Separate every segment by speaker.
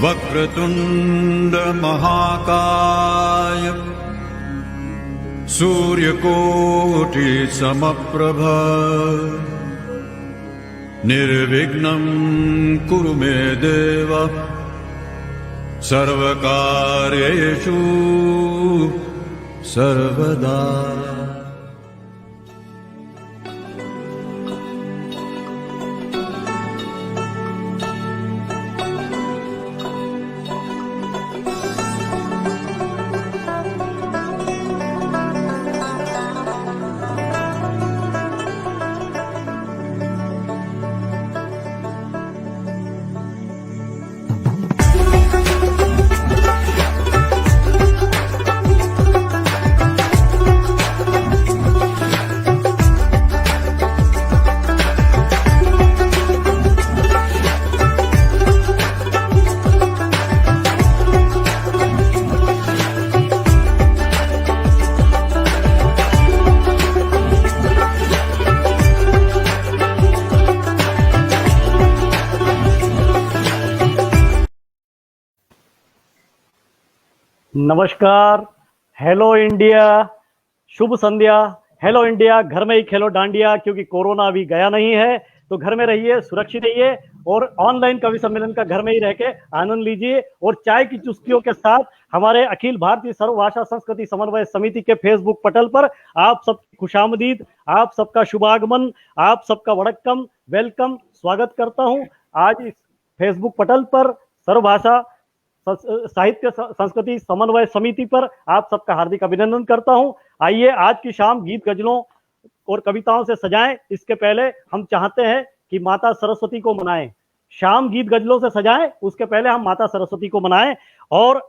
Speaker 1: वक्रतुंड महाकाय सूर्यकोटि समप्रभ निर्विघ्नं कुरु मे देव सर्वकार्येषु सर्वदा।
Speaker 2: नमस्कार, हेलो इंडिया, शुभ संध्या। हेलो इंडिया, घर में ही खेलो डांडिया, क्योंकि कोरोना अभी गया नहीं है, तो घर में रहिए, सुरक्षित रहिए और ऑनलाइन कवि सम्मेलन का घर में ही रह के आनंद लीजिए और चाय की चुस्कियों के साथ हमारे अखिल भारतीय सर्वभाषा संस्कृति समन्वय समिति के फेसबुक पटल पर आप सबकी खुशामदीद, आप सबका शुभागमन, आप सबका वड़क्कम, वेलकम, स्वागत करता हूं। आज इस फेसबुक पटल पर सर्वभाषा साहित्य संस्कृति समन्वय समिति पर आप सबका हार्दिक अभिनंदन करता हूं। आइए आज की शाम गीत गजलों और कविताओं से सजाएं। इसके पहले हम चाहते हैं कि माता सरस्वती को मनाएं। शाम गीत गजलों से सजाएं, उसके पहले हम माता सरस्वती को मनाएं। और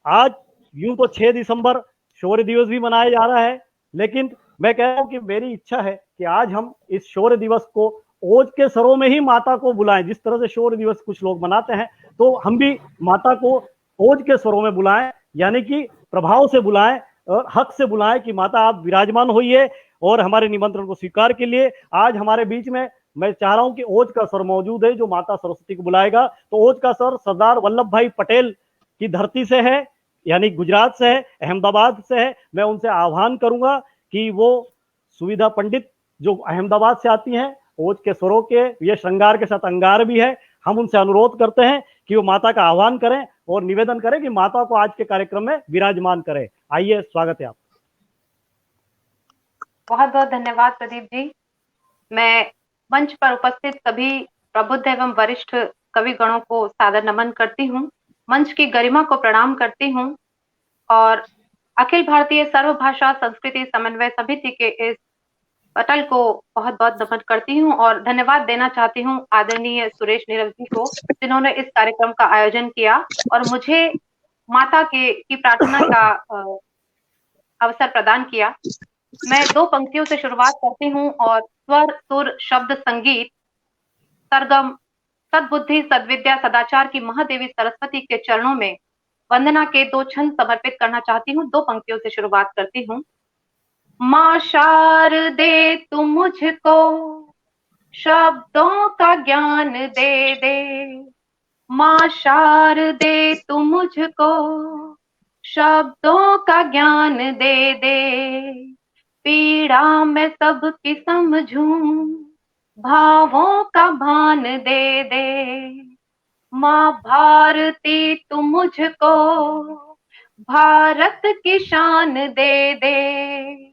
Speaker 2: आज यूं तो 6 दिसंबर शौर्य दिवस भी मनाया जा रहा है, लेकिन मैं कह रहा हूं कि मेरी इच्छा है कि आज हम इस शौर्य दिवस को ओज के स्वरों में ही माता को बुलाएं। जिस तरह से शौर्य दिवस कुछ लोग मनाते हैं, तो हम भी माता को ओज के स्वरों में बुलाएं, यानी कि प्रभाव से बुलाएं और हक से बुलाएं कि माता आप विराजमान होइए और हमारे निमंत्रण को स्वीकार के लिए आज हमारे बीच में मैं चाह रहा हूं कि ओज का स्वर मौजूद है जो माता सरस्वती को बुलाएगा। तो ओज का स्वर सरदार वल्लभ भाई पटेल की धरती से है, यानी गुजरात से है, अहमदाबाद से है। मैं उनसे आह्वान करूंगा कि वो सुविधा पंडित जो अहमदाबाद से आती हैं, ओज के स्वरों के ये श्रृंगार के साथ अंगार भी है, हम उनसे अनुरोध करते हैं कि वो माता का आह्वान करें और निवेदन करें कि माता को आज के कार्यक्रम में विराजमान करें। आइए, स्वागत है आप।
Speaker 3: बहुत बहुत धन्यवाद प्रदीप जी। मैं मंच पर उपस्थित सभी प्रबुद्ध एवं वरिष्ठ कवि गणों को सादर नमन करती हूँ, मंच की गरिमा को प्रणाम करती हूँ और अखिल भारतीय सर्वभाषा संस्कृति समन्वय समिति के इस पटल को बहुत बहुत नमन करती हूँ और धन्यवाद देना चाहती हूँ आदरणीय सुरेश नीरव जी को, जिन्होंने इस कार्यक्रम का आयोजन किया और मुझे माता की प्रार्थना का अवसर प्रदान किया। मैं 2 पंक्तियों से शुरुआत करती हूँ और स्वर सुर शब्द संगीत सरगम सद्बुद्धि सद्विद्या सदाचार की महादेवी सरस्वती के चरणों में वंदना के 2 छंद समर्पित करना चाहती हूँ। 2 पंक्तियों से शुरुआत करती हूँ। माँ शारदे तू मुझको शब्दों का ज्ञान दे दे, माँ शारदे तू मुझको शब्दों का ज्ञान दे दे, पीड़ा मैं सबकी समझूं भावों का भान दे दे, माँ भारती तू मुझको भारत की शान दे दे,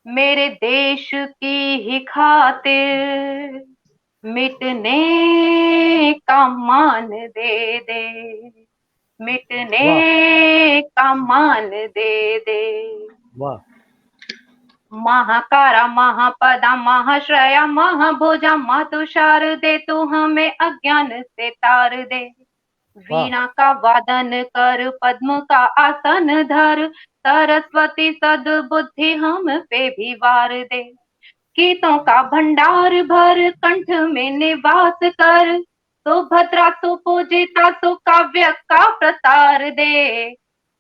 Speaker 3: मेरे देश की ही खातिर मिटने का मान दे दे, मिटने का मान दे दे।
Speaker 2: वाह।
Speaker 3: महाकारा महापदा महाश्रया महाभुजा मातु शारदे तू हमें अज्ञान से तार दे, वीणा का वादन कर पद्म का आसन धर, सरस्वती सद्बुद्धि हम पे भी वार दे, गीतों का भंडार भर कंठ में निवास कर, सुभद्रा सुपूजिता सुकाव्य का प्रसार दे,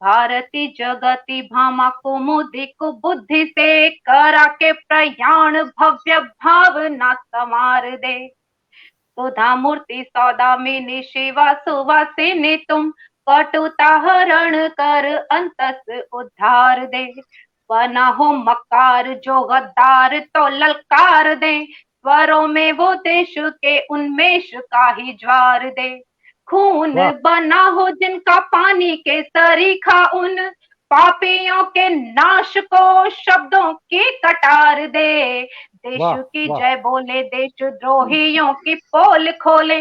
Speaker 3: भारती जगति भामा कुमुदी कुबुद्धि से करा के प्रयाण भव्य भावना संवार दे, सुधा मूर्ति सौदामिनी शिवा सुवासिनी तुम, कटुता हरण कर अंतस उद्धार दे। बना हो मकार जो गद्दार तो ललकार दे, स्वरों में वो देश के उन्मेष का ही ज्वार दे। खून
Speaker 2: वाह
Speaker 3: बना हो जिनका पानी के सरीखा, उन पापियों के नाश को शब्दों की कटार दे। देश
Speaker 2: वाह
Speaker 3: की
Speaker 2: वाह
Speaker 3: जय बोले देशद्रोहियों की पोल खोले,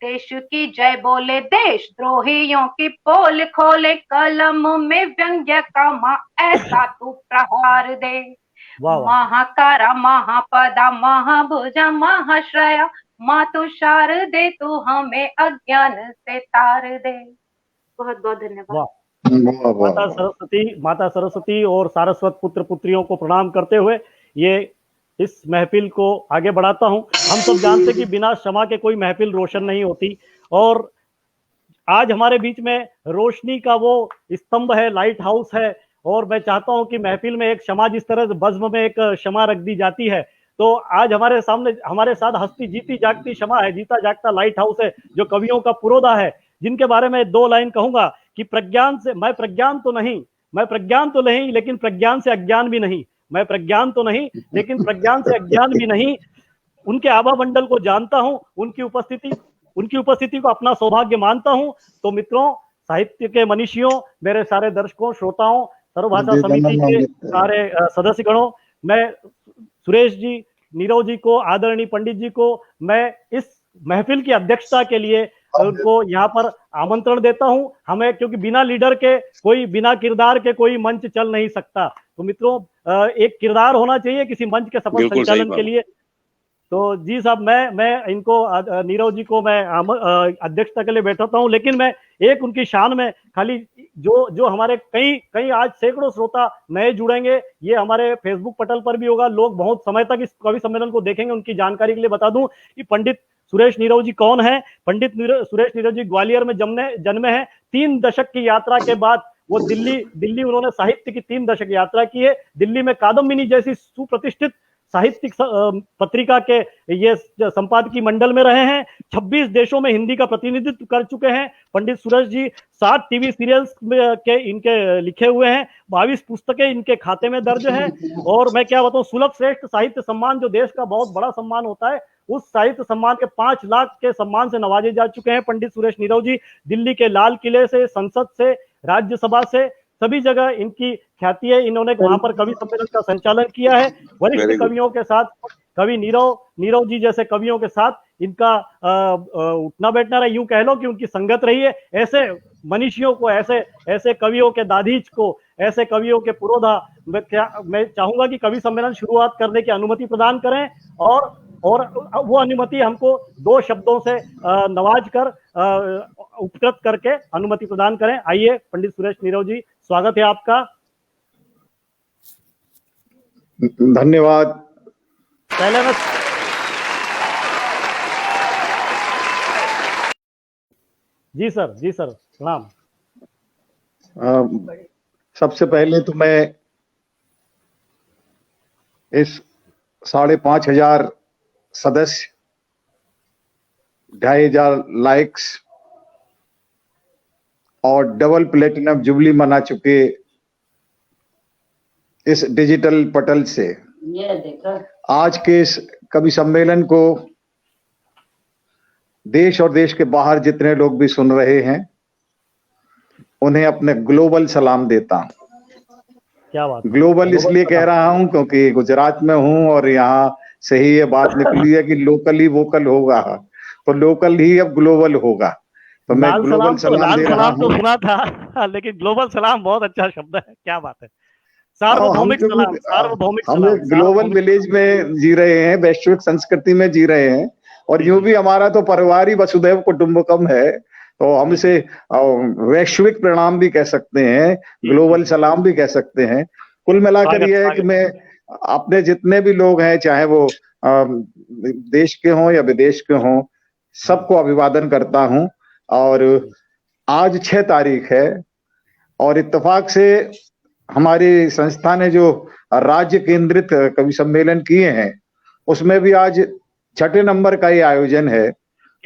Speaker 3: देश की जय बोले देशद्रोहियों की पोल खोले। कलम में व्यंग्य का माँ ऐसा तू प्रहार दे।
Speaker 2: वाह वाह
Speaker 3: महाकारा महापदा महाभुजा महाश्रया, माँ तुषार दे तू हमें अज्ञान से तार दे। बहुत बहुत धन्यवाद।
Speaker 2: वाह।
Speaker 4: वाह वाह
Speaker 2: माता सरस्वती और सारस्वत पुत्र पुत्रियों को प्रणाम करते हुए ये इस महफिल को आगे बढ़ाता हूं। हम सब जानते कि बिना क्षमा के कोई महफिल रोशन नहीं होती, और आज हमारे बीच में रोशनी का वो स्तंभ है, लाइट हाउस है। और मैं चाहता हूं कि महफिल में एक क्षमा, जिस तरह से बज्म में एक क्षमा रख दी जाती है, तो आज हमारे सामने हमारे साथ हस्ती जीती जागती क्षमा है, जीता जागता लाइट हाउस है, जो कवियों का पुरोधा है, जिनके बारे में 2 लाइन कहूंगा कि प्रज्ञान से मैं प्रज्ञान तो नहीं लेकिन प्रज्ञान से अज्ञान भी नहीं, मैं प्रज्ञान तो नहीं लेकिन प्रज्ञान से अज्ञान भी नहीं। उनके आभा मंडल को जानता हूं, उनकी उपस्थिति को अपना सौभाग्य मानता हूं। तो मित्रों, साहित्य के मनीषियों, मेरे सारे दर्शकों, श्रोताओं, सर्वभाषा समिति के सारे सदस्यगणों, मैं सुरेश जी, नीरव जी को, आदरणीय पंडित जी को मैं इस महफिल की अध्यक्षता के लिए उनको यहाँ पर आमंत्रण देता हूं। हमें, क्योंकि बिना लीडर के कोई, बिना किरदार के कोई मंच चल नहीं सकता। तो मित्रों, एक किरदार होना चाहिए किसी मंच के सफल संचालन के लिए। तो जी साहब, मैं इनको, नीरव जी को मैं अध्यक्षता के लिए बैठाता हूं। लेकिन मैं एक उनकी शान में खाली जो हमारे कई आज सैकड़ों श्रोता नए जुड़ेंगे, ये हमारे फेसबुक पटल पर भी होगा, लोग बहुत समय तक इस कवि सम्मेलन को देखेंगे। उनकी जानकारी के लिए बता दूं कि पंडित सुरेश नीरव जी कौन है। पंडित सुरेश नीरव जी ग्वालियर में जन्मे हैं। 3 दशक की यात्रा के बाद वो दिल्ली उन्होंने साहित्य की 3 दशक यात्रा की है। दिल्ली में कादम्बिनी जैसी सुप्रतिष्ठित साहित्यिक पत्रिका के ये संपादकीय मंडल में रहे हैं। 26 देशों में हिंदी का प्रतिनिधित्व कर चुके हैं पंडित सुरेश जी। 7 टीवी सीरियल्स के इनके लिखे हुए हैं। 22 पुस्तकें इनके खाते में दर्ज हैं। और मैं क्या बताऊं, सुलभ श्रेष्ठ साहित्य सम्मान, जो देश का बहुत बड़ा सम्मान होता है, उस साहित्य सम्मान के 5 लाख के सम्मान से नवाजे जा चुके हैं पंडित सुरेश नीरव जी। दिल्ली के लाल किले से, संसद से, राज्यसभा से, सभी जगह इनकी ख्याति है। इन्होंने वहां पर कवि सम्मेलन का संचालन किया है। वरिष्ठ कवियों के साथ, कवि नीरव जी जैसे कवियों के साथ इनका उठना बैठना रहा, यूं कह लो कि उनकी संगत रही है। ऐसे मनीषियों को, ऐसे कवियों के दाधीच को, ऐसे कवियों के पुरोधा मैं चाहूंगा कि कवि सम्मेलन शुरुआत करने की अनुमति प्रदान करें, और वो अनुमति हमको 2 शब्दों से नवाज कर, उपकृत करके अनुमति प्रदान करें। आइए पंडित सुरेश नीरव जी, स्वागत है आपका।
Speaker 4: धन्यवाद।
Speaker 2: पहले मैं जी सर प्रणाम।
Speaker 4: सबसे पहले तो मैं इस 5,500 सदस्य, 2,500 लाइक्स और डबल प्लेटिनम जुबली मना चुके इस डिजिटल पटल से आज के इस कवि सम्मेलन को देश और देश के बाहर जितने लोग भी सुन रहे हैं, उन्हें अपने ग्लोबल सलाम देता हूं।
Speaker 2: क्या बात।
Speaker 4: ग्लोबल इसलिए कह रहा हूं क्योंकि गुजरात में हूं और यहाँ से ही ये बात निकली है कि लोकल ही वोकल होगा, तो लोकल ही अब ग्लोबल होगा। तो मैं ग्लोबल सलाम दे रहा हूं।
Speaker 2: तो सुना था, लेकिन ग्लोबल सलाम बहुत अच्छा शब्द है। क्या बात है। सार्वभौमिक सलाम।
Speaker 4: हम ग्लोबल विलेज में जी रहे हैं, वैश्विक संस्कृति में जी रहे हैं, और यूं भी हमारा तो परिवार ही वसुधैव कुटुंबकम है, तो हम इसे वैश्विक प्रणाम भी कह सकते हैं, ग्लोबल सलाम भी कह सकते हैं। कुल मिलाकर यह है कि मैं अपने जितने भी लोग हैं, चाहे वो देश के हों या विदेश के हों, सबको अभिवादन करता हूं। और आज 6 तारीख है, और इत्तेफाक से हमारी संस्था ने जो राज्य केंद्रित कवि सम्मेलन किए हैं, उसमें भी आज 6ठे नंबर का ये आयोजन है।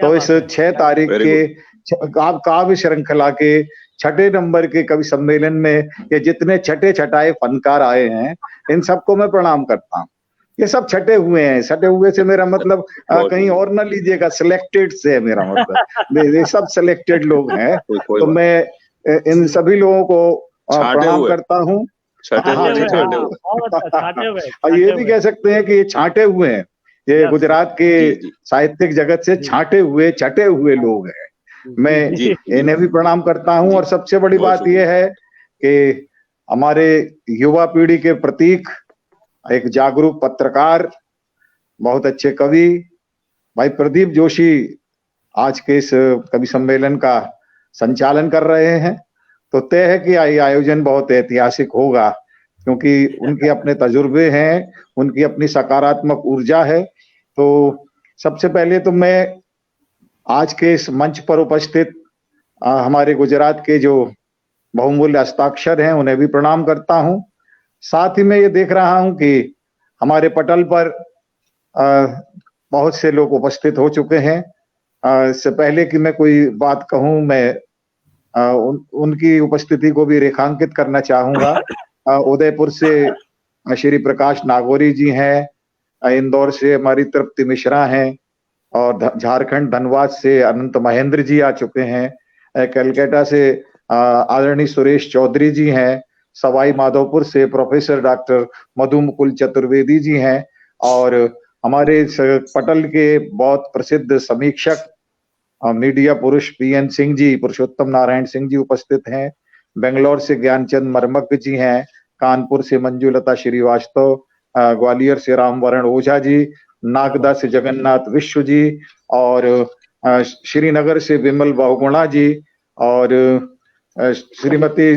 Speaker 4: तो इस 6 तारीख
Speaker 1: Very
Speaker 4: के काव्य श्रृंखला के 6ठे नंबर के कवि सम्मेलन में ये जितने छठे छठाए फनकार आए हैं, इन सबको मैं प्रणाम करता हूँ। ये सब छठे हुए हैं। छठे हुए से मेरा मतलब कहीं और ना लीजिएगा, सिलेक्टेड से है मेरा मतलब। ये सब सिलेक्टेड लोग हैं। तो मैं इन सभी लोगों को प्रणाम करता हूँ। और ये भी कह सकते हैं कि ये छांटे हुए हैं, ये गुजरात के साहित्यिक जगत से छांटे हुए छटे हुए लोग हैं। मैं इन्हें भी प्रणाम करता हूँ। और सबसे बड़ी बात यह है कि हमारे युवा पीढ़ी के प्रतीक, एक जागरूक पत्रकार, बहुत अच्छे कवि भाई प्रदीप जोशी आज के इस कवि सम्मेलन का संचालन कर रहे हैं। तो तय है कि ये आयोजन बहुत ऐतिहासिक होगा, क्योंकि उनके अपने तजुर्बे हैं, उनकी अपनी सकारात्मक ऊर्जा है। तो सबसे पहले तो मैं आज के इस मंच पर उपस्थित हमारे गुजरात के जो बहुमूल्य हस्ताक्षर हैं, उन्हें भी प्रणाम करता हूं। साथ ही मैं ये देख रहा हूं कि हमारे पटल पर बहुत से लोग उपस्थित हो चुके हैं। इससे पहले कि मैं कोई बात कहूं, मैं उनकी उपस्थिति को भी रेखांकित करना चाहूंगा। उदयपुर से श्री प्रकाश नागौरी जी हैं, इंदौर से हमारी तृप्ति मिश्रा हैं, और झारखंड धनबाद से अनंत महेंद्र जी आ चुके हैं। कलकत्ता से आदरणीय सुरेश चौधरी जी हैं। सवाई माधोपुर से प्रोफेसर डॉक्टर मधु मुकुल चतुर्वेदी जी हैं। और हमारे पटल के बहुत प्रसिद्ध समीक्षक मीडिया पुरुष PN सिंह जी, पुरुषोत्तम नारायण सिंह जी उपस्थित हैं। बेंगलोर से ज्ञानचंद मरमग्ग जी हैं। कानपुर से मंजुलता श्रीवास्तव, ग्वालियर से रामवरण ओझा जी, नागदा से जगन्नाथ विश्व जी, और श्रीनगर से विमल बहुगुणा जी, और श्रीमती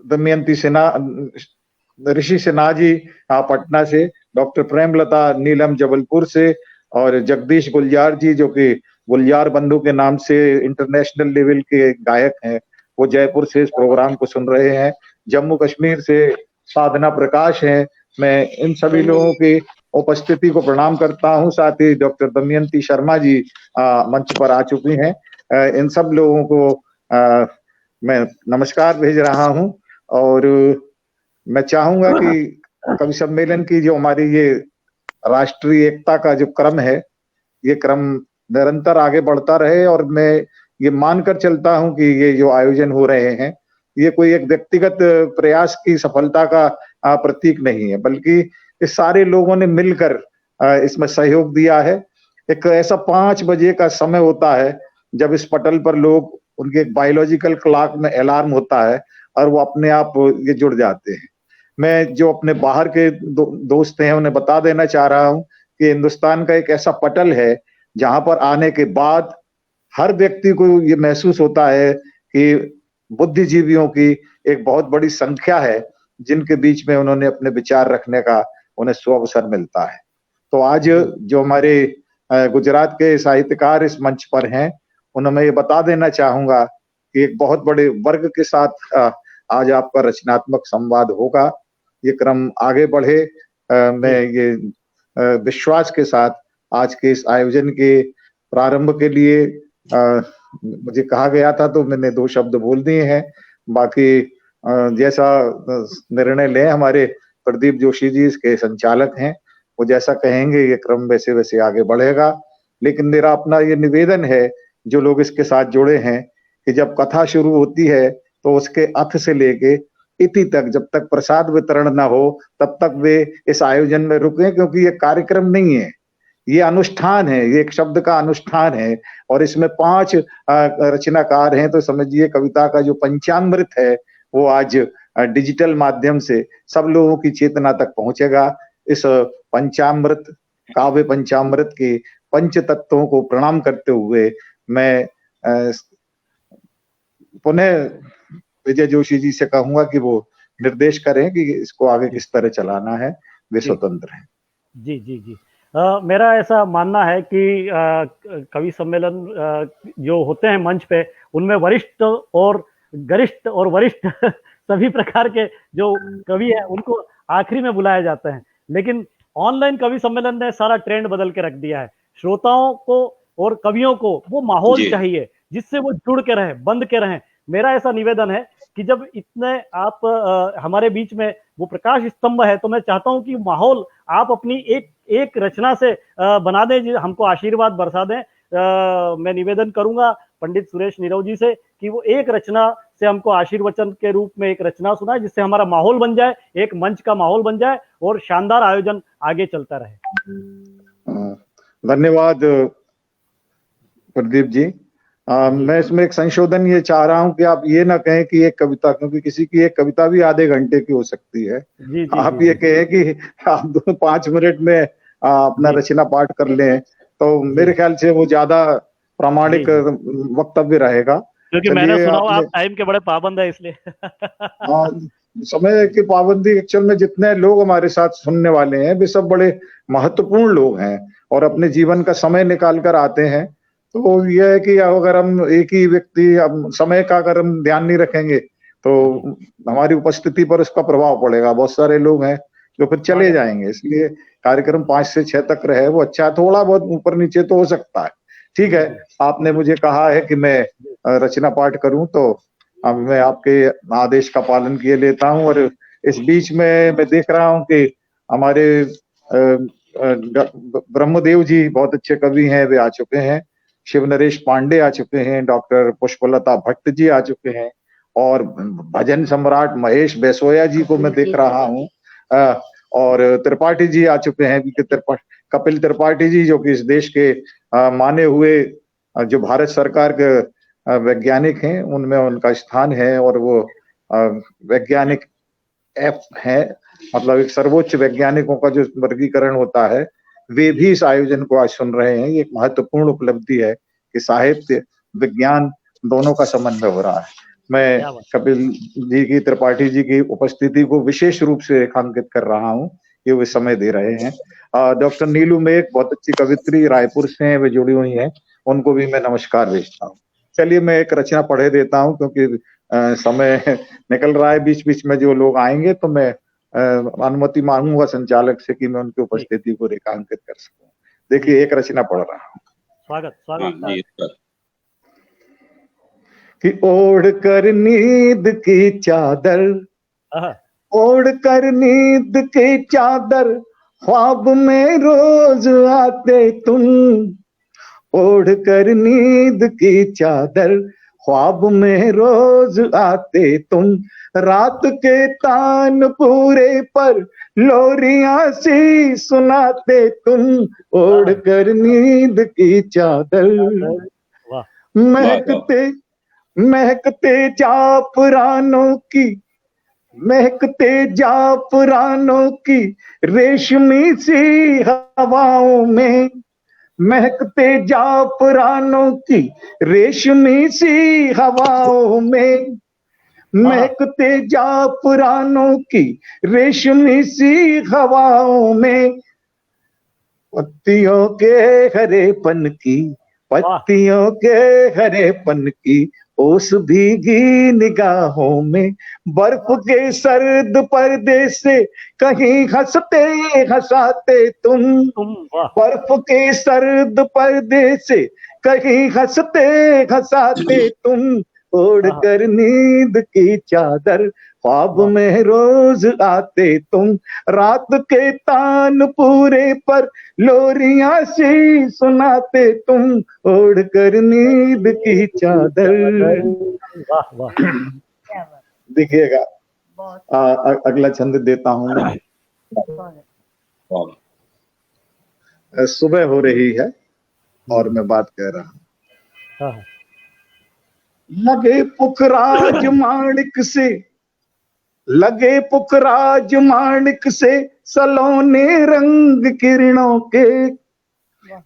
Speaker 4: दमयंती सिन्हा, ऋषि सिन्हा जी पटना से, डॉक्टर प्रेमलता नीलम जबलपुर से, और जगदीश गुलजार जी जो कि गुलजार बंधु के नाम से इंटरनेशनल लेवल के गायक हैं, वो जयपुर से इस प्रोग्राम को सुन रहे हैं। जम्मू कश्मीर से साधना प्रकाश हैं। मैं इन सभी लोगों की उपस्थिति को प्रणाम करता हूं। साथ ही डॉक्टर दमयंती शर्मा जी मंच पर आ चुकी हैं। इन सब लोगों को मैं नमस्कार भेज रहा हूं। और मैं चाहूंगा कि कवि सम्मेलन की जो हमारी ये राष्ट्रीय एकता का जो क्रम है, ये क्रम निरंतर आगे बढ़ता रहे। और मैं ये मानकर चलता हूं कि ये जो आयोजन हो रहे हैं, ये कोई एक व्यक्तिगत प्रयास की सफलता का प्रतीक नहीं है, बल्कि इस सारे लोगों ने मिलकर इसमें सहयोग दिया है। एक ऐसा 5 बजे का समय होता है जब इस पटल पर लोग, उनके एक बायोलॉजिकल क्लॉक में अलार्म होता है और वो अपने आप ये जुड़ जाते हैं। मैं जो अपने बाहर के दोस्त हैं उन्हें बता देना चाह रहा हूं कि हिंदुस्तान का एक ऐसा पटल है जहां पर आने के बाद हर व्यक्ति को ये महसूस होता है कि बुद्धिजीवियों की एक बहुत बड़ी संख्या है जिनके बीच में उन्होंने अपने विचार रखने का उन्हें सुअवसर मिलता है। तो आज जो हमारे गुजरात के साहित्यकार इस मंच पर हैं, उन्हें मैं ये बता देना चाहूंगा कि एक बहुत बड़े वर्ग के साथ आज आपका रचनात्मक संवाद होगा। ये क्रम आगे बढ़े, मैं ये विश्वास के साथ आज के इस आयोजन के प्रारंभ के लिए मुझे कहा गया था तो मैंने 2 शब्द बोल दिए हैं। बाकी जैसा निर्णय ले हमारे प्रदीप जोशी जी इसके संचालक हैं, वो जैसा कहेंगे ये क्रम वैसे वैसे आगे बढ़ेगा। लेकिन मेरा अपना ये निवेदन है जो लोग इसके साथ जुड़े हैं कि जब कथा शुरू होती है तो उसके अथ से लेके इति तक, जब तक प्रसाद वितरण ना हो तब तक वे इस आयोजन में रुके, क्योंकि ये कार्यक्रम नहीं है, ये अनुष्ठान है, ये एक शब्द का अनुष्ठान है। और इसमें 5 रचनाकार हैं, तो समझिए कविता का जो पंचामृत है वो आज डिजिटल माध्यम से सब लोगों की चेतना तक पहुंचेगा। इस पंचामृत, काव्य पंचामृत के पंच तत्वों को प्रणाम करते हुए मैं पुनः विजय जोशी जी से कहूंगा कि वो निर्देश करें कि इसको आगे किस तरह चलाना है। वे स्वतंत्र हैं।
Speaker 2: जी जी जी। मेरा ऐसा मानना है कि कवि सम्मेलन जो होते हैं मंच पे, उनमें वरिष्ठ और गरिष्ठ और वरिष्ठ सभी प्रकार के जो कवि हैं उनको आखिरी में बुलाया जाता है। लेकिन ऑनलाइन कवि सम्मेलन ने सारा ट्रेंड बदल के रख दिया है। श्रोताओं को और कवियों को वो माहौल
Speaker 5: जी।
Speaker 2: चाहिए जिससे वो जुड़ के रहें, बंध के रहें। मेरा ऐसा निवेदन है कि जब इतने आप हमारे बीच में वो प्रकाश स्तंभ है, तो मैं चाहता हूं कि माहौल आप अपनी एक रचना से बना दें, हमको आशीर्वाद बरसा दें। मैं निवेदन करूंगा पंडित सुरेश नीरव जी से कि वो एक रचना से हमको आशीर्वचन के रूप में एक रचना सुनाए, जिससे हमारा माहौल बन जाए, एक मंच का माहौल बन जाए और शानदार आयोजन आगे चलता रहे।
Speaker 4: धन्यवाद प्रदीप जी। मैं इसमें एक संशोधन ये चाह रहा हूं कि आप ये ना कहें कि एक कविता, क्योंकि किसी की एक कविता भी आधे घंटे की हो सकती है।
Speaker 2: जी, जी,
Speaker 4: आप
Speaker 2: जी,
Speaker 4: ये कहें कि आप 5 मिनट में अपना
Speaker 2: जी।
Speaker 4: रचना पाठ कर लें, तो मेरे ख्याल से वो ज्यादा प्रामाणिक
Speaker 2: जी।
Speaker 4: वक्तव्य रहेगा।
Speaker 2: क्योंकि मैंने
Speaker 4: चलिए,
Speaker 2: सुना हुआ
Speaker 4: आपने
Speaker 2: आप टाइम के बड़े पाबंद है इसलिए।
Speaker 4: समय की पाबंदी, एक्चुअल में जितने लोग हमारे साथ सुनने वाले हैं वे सब बड़े महत्वपूर्ण लोग हैं और अपने जीवन का समय निकाल कर आते हैं। तो यह है कि अगर हम एक ही व्यक्ति समय का अगर हम ध्यान नहीं रखेंगे तो हमारी उपस्थिति पर उसका प्रभाव पड़ेगा। बहुत सारे लोग हैं जो फिर चले जाएंगे, इसलिए कार्यक्रम 5 से 6 तक रहे वो अच्छा है। थोड़ा बहुत ऊपर नीचे तो हो सकता है। ठीक है, आपने मुझे कहा है कि मैं रचना पाठ करूं, तो अब मैं आपके आदेश का पालन किए लेता हूं। और इस बीच में मैं देख रहा हूं कि हमारे ब्रह्मदेव जी बहुत अच्छे कवि हैं, वे आ चुके हैं। शिव नरेश पांडे आ चुके हैं, डॉक्टर पुष्पलता भट्ट जी आ चुके हैं, और भजन सम्राट महेश बेसोया जी को मैं देख रहा हूँ, और त्रिपाठी जी आ चुके हैं, कपिल त्रिपाठी जी, जो कि इस देश के माने हुए जो भारत सरकार के वैज्ञानिक हैं उनमें उनका स्थान है, और वो वैज्ञानिक एफ है, मतलब एक सर्वोच्च वैज्ञानिकों का जो वर्गीकरण होता है, वे भी इस आयोजन को आज सुन रहे हैं। ये एक महत्वपूर्ण उपलब्धि है कि साहित्य विज्ञान दोनों का समन्वय हो रहा है। मैं कपिल जी की, त्रिपाठी जी की उपस्थिति को विशेष रूप से रेखांकित कर रहा हूँ कि वे समय दे रहे हैं। डॉक्टर नीलू मेघ बहुत अच्छी कवित्री रायपुर से हैं, वे जुड़ी हुई हैं, उनको भी मैं नमस्कार भेजता हूँ। चलिए मैं एक रचना पढ़े देता हूँ, क्योंकि समय निकल रहा है, बीच बीच में जो लोग आएंगे तो मैं अनुमति मांगूंगा संचालक से कि मैं उनकी उपस्थिति को रेखांकित कर सकूं। देखिए, एक रचना पढ़ रहा हूँ।
Speaker 2: स्वागत।
Speaker 4: कि ओढ़ कर नींद की चादर, ओढ़ कर नींद की चादर, ख्वाब में रोज आते तुम। ओढ़ कर नींद की चादर, ख्वाब में रोज आते तुम। रात के तान पूरे पर लोरियां सी सुनाते तुम। ओढ़ कर नींद की चादर, महकते महकते जाफरानों की, महकते जाफरानों की रेशमी सी हवाओं में। महकते जाफरानों की रेशमी सी हवाओं में। महकते जाफरानों की रेशमी सी हवाओं में। पत्तियों के हरेपन की, पत्तियों के हरेपन की ओस भीगी निगाहों में। बर्फ के सर्द पर्दे से कहीं हंसते हंसाते तुम। बर्फ के सर्द पर्दे से कहीं हंसते हंसाते तुम। ओढ़ कर नींद की चादर, ख्वाब में रोज आते तुम। रात के तान पूरे पर लोरियां सी सुनाते तुम। ओढ़ कर नींद की चादर। देखिएगा, अगला छंद देता हूँ। सुबह हो रही है और मैं बात कह रहा हूँ। लगे पुखराज माणिक से, लगे पुखराज माणिक से सलोने रंग किरणों के।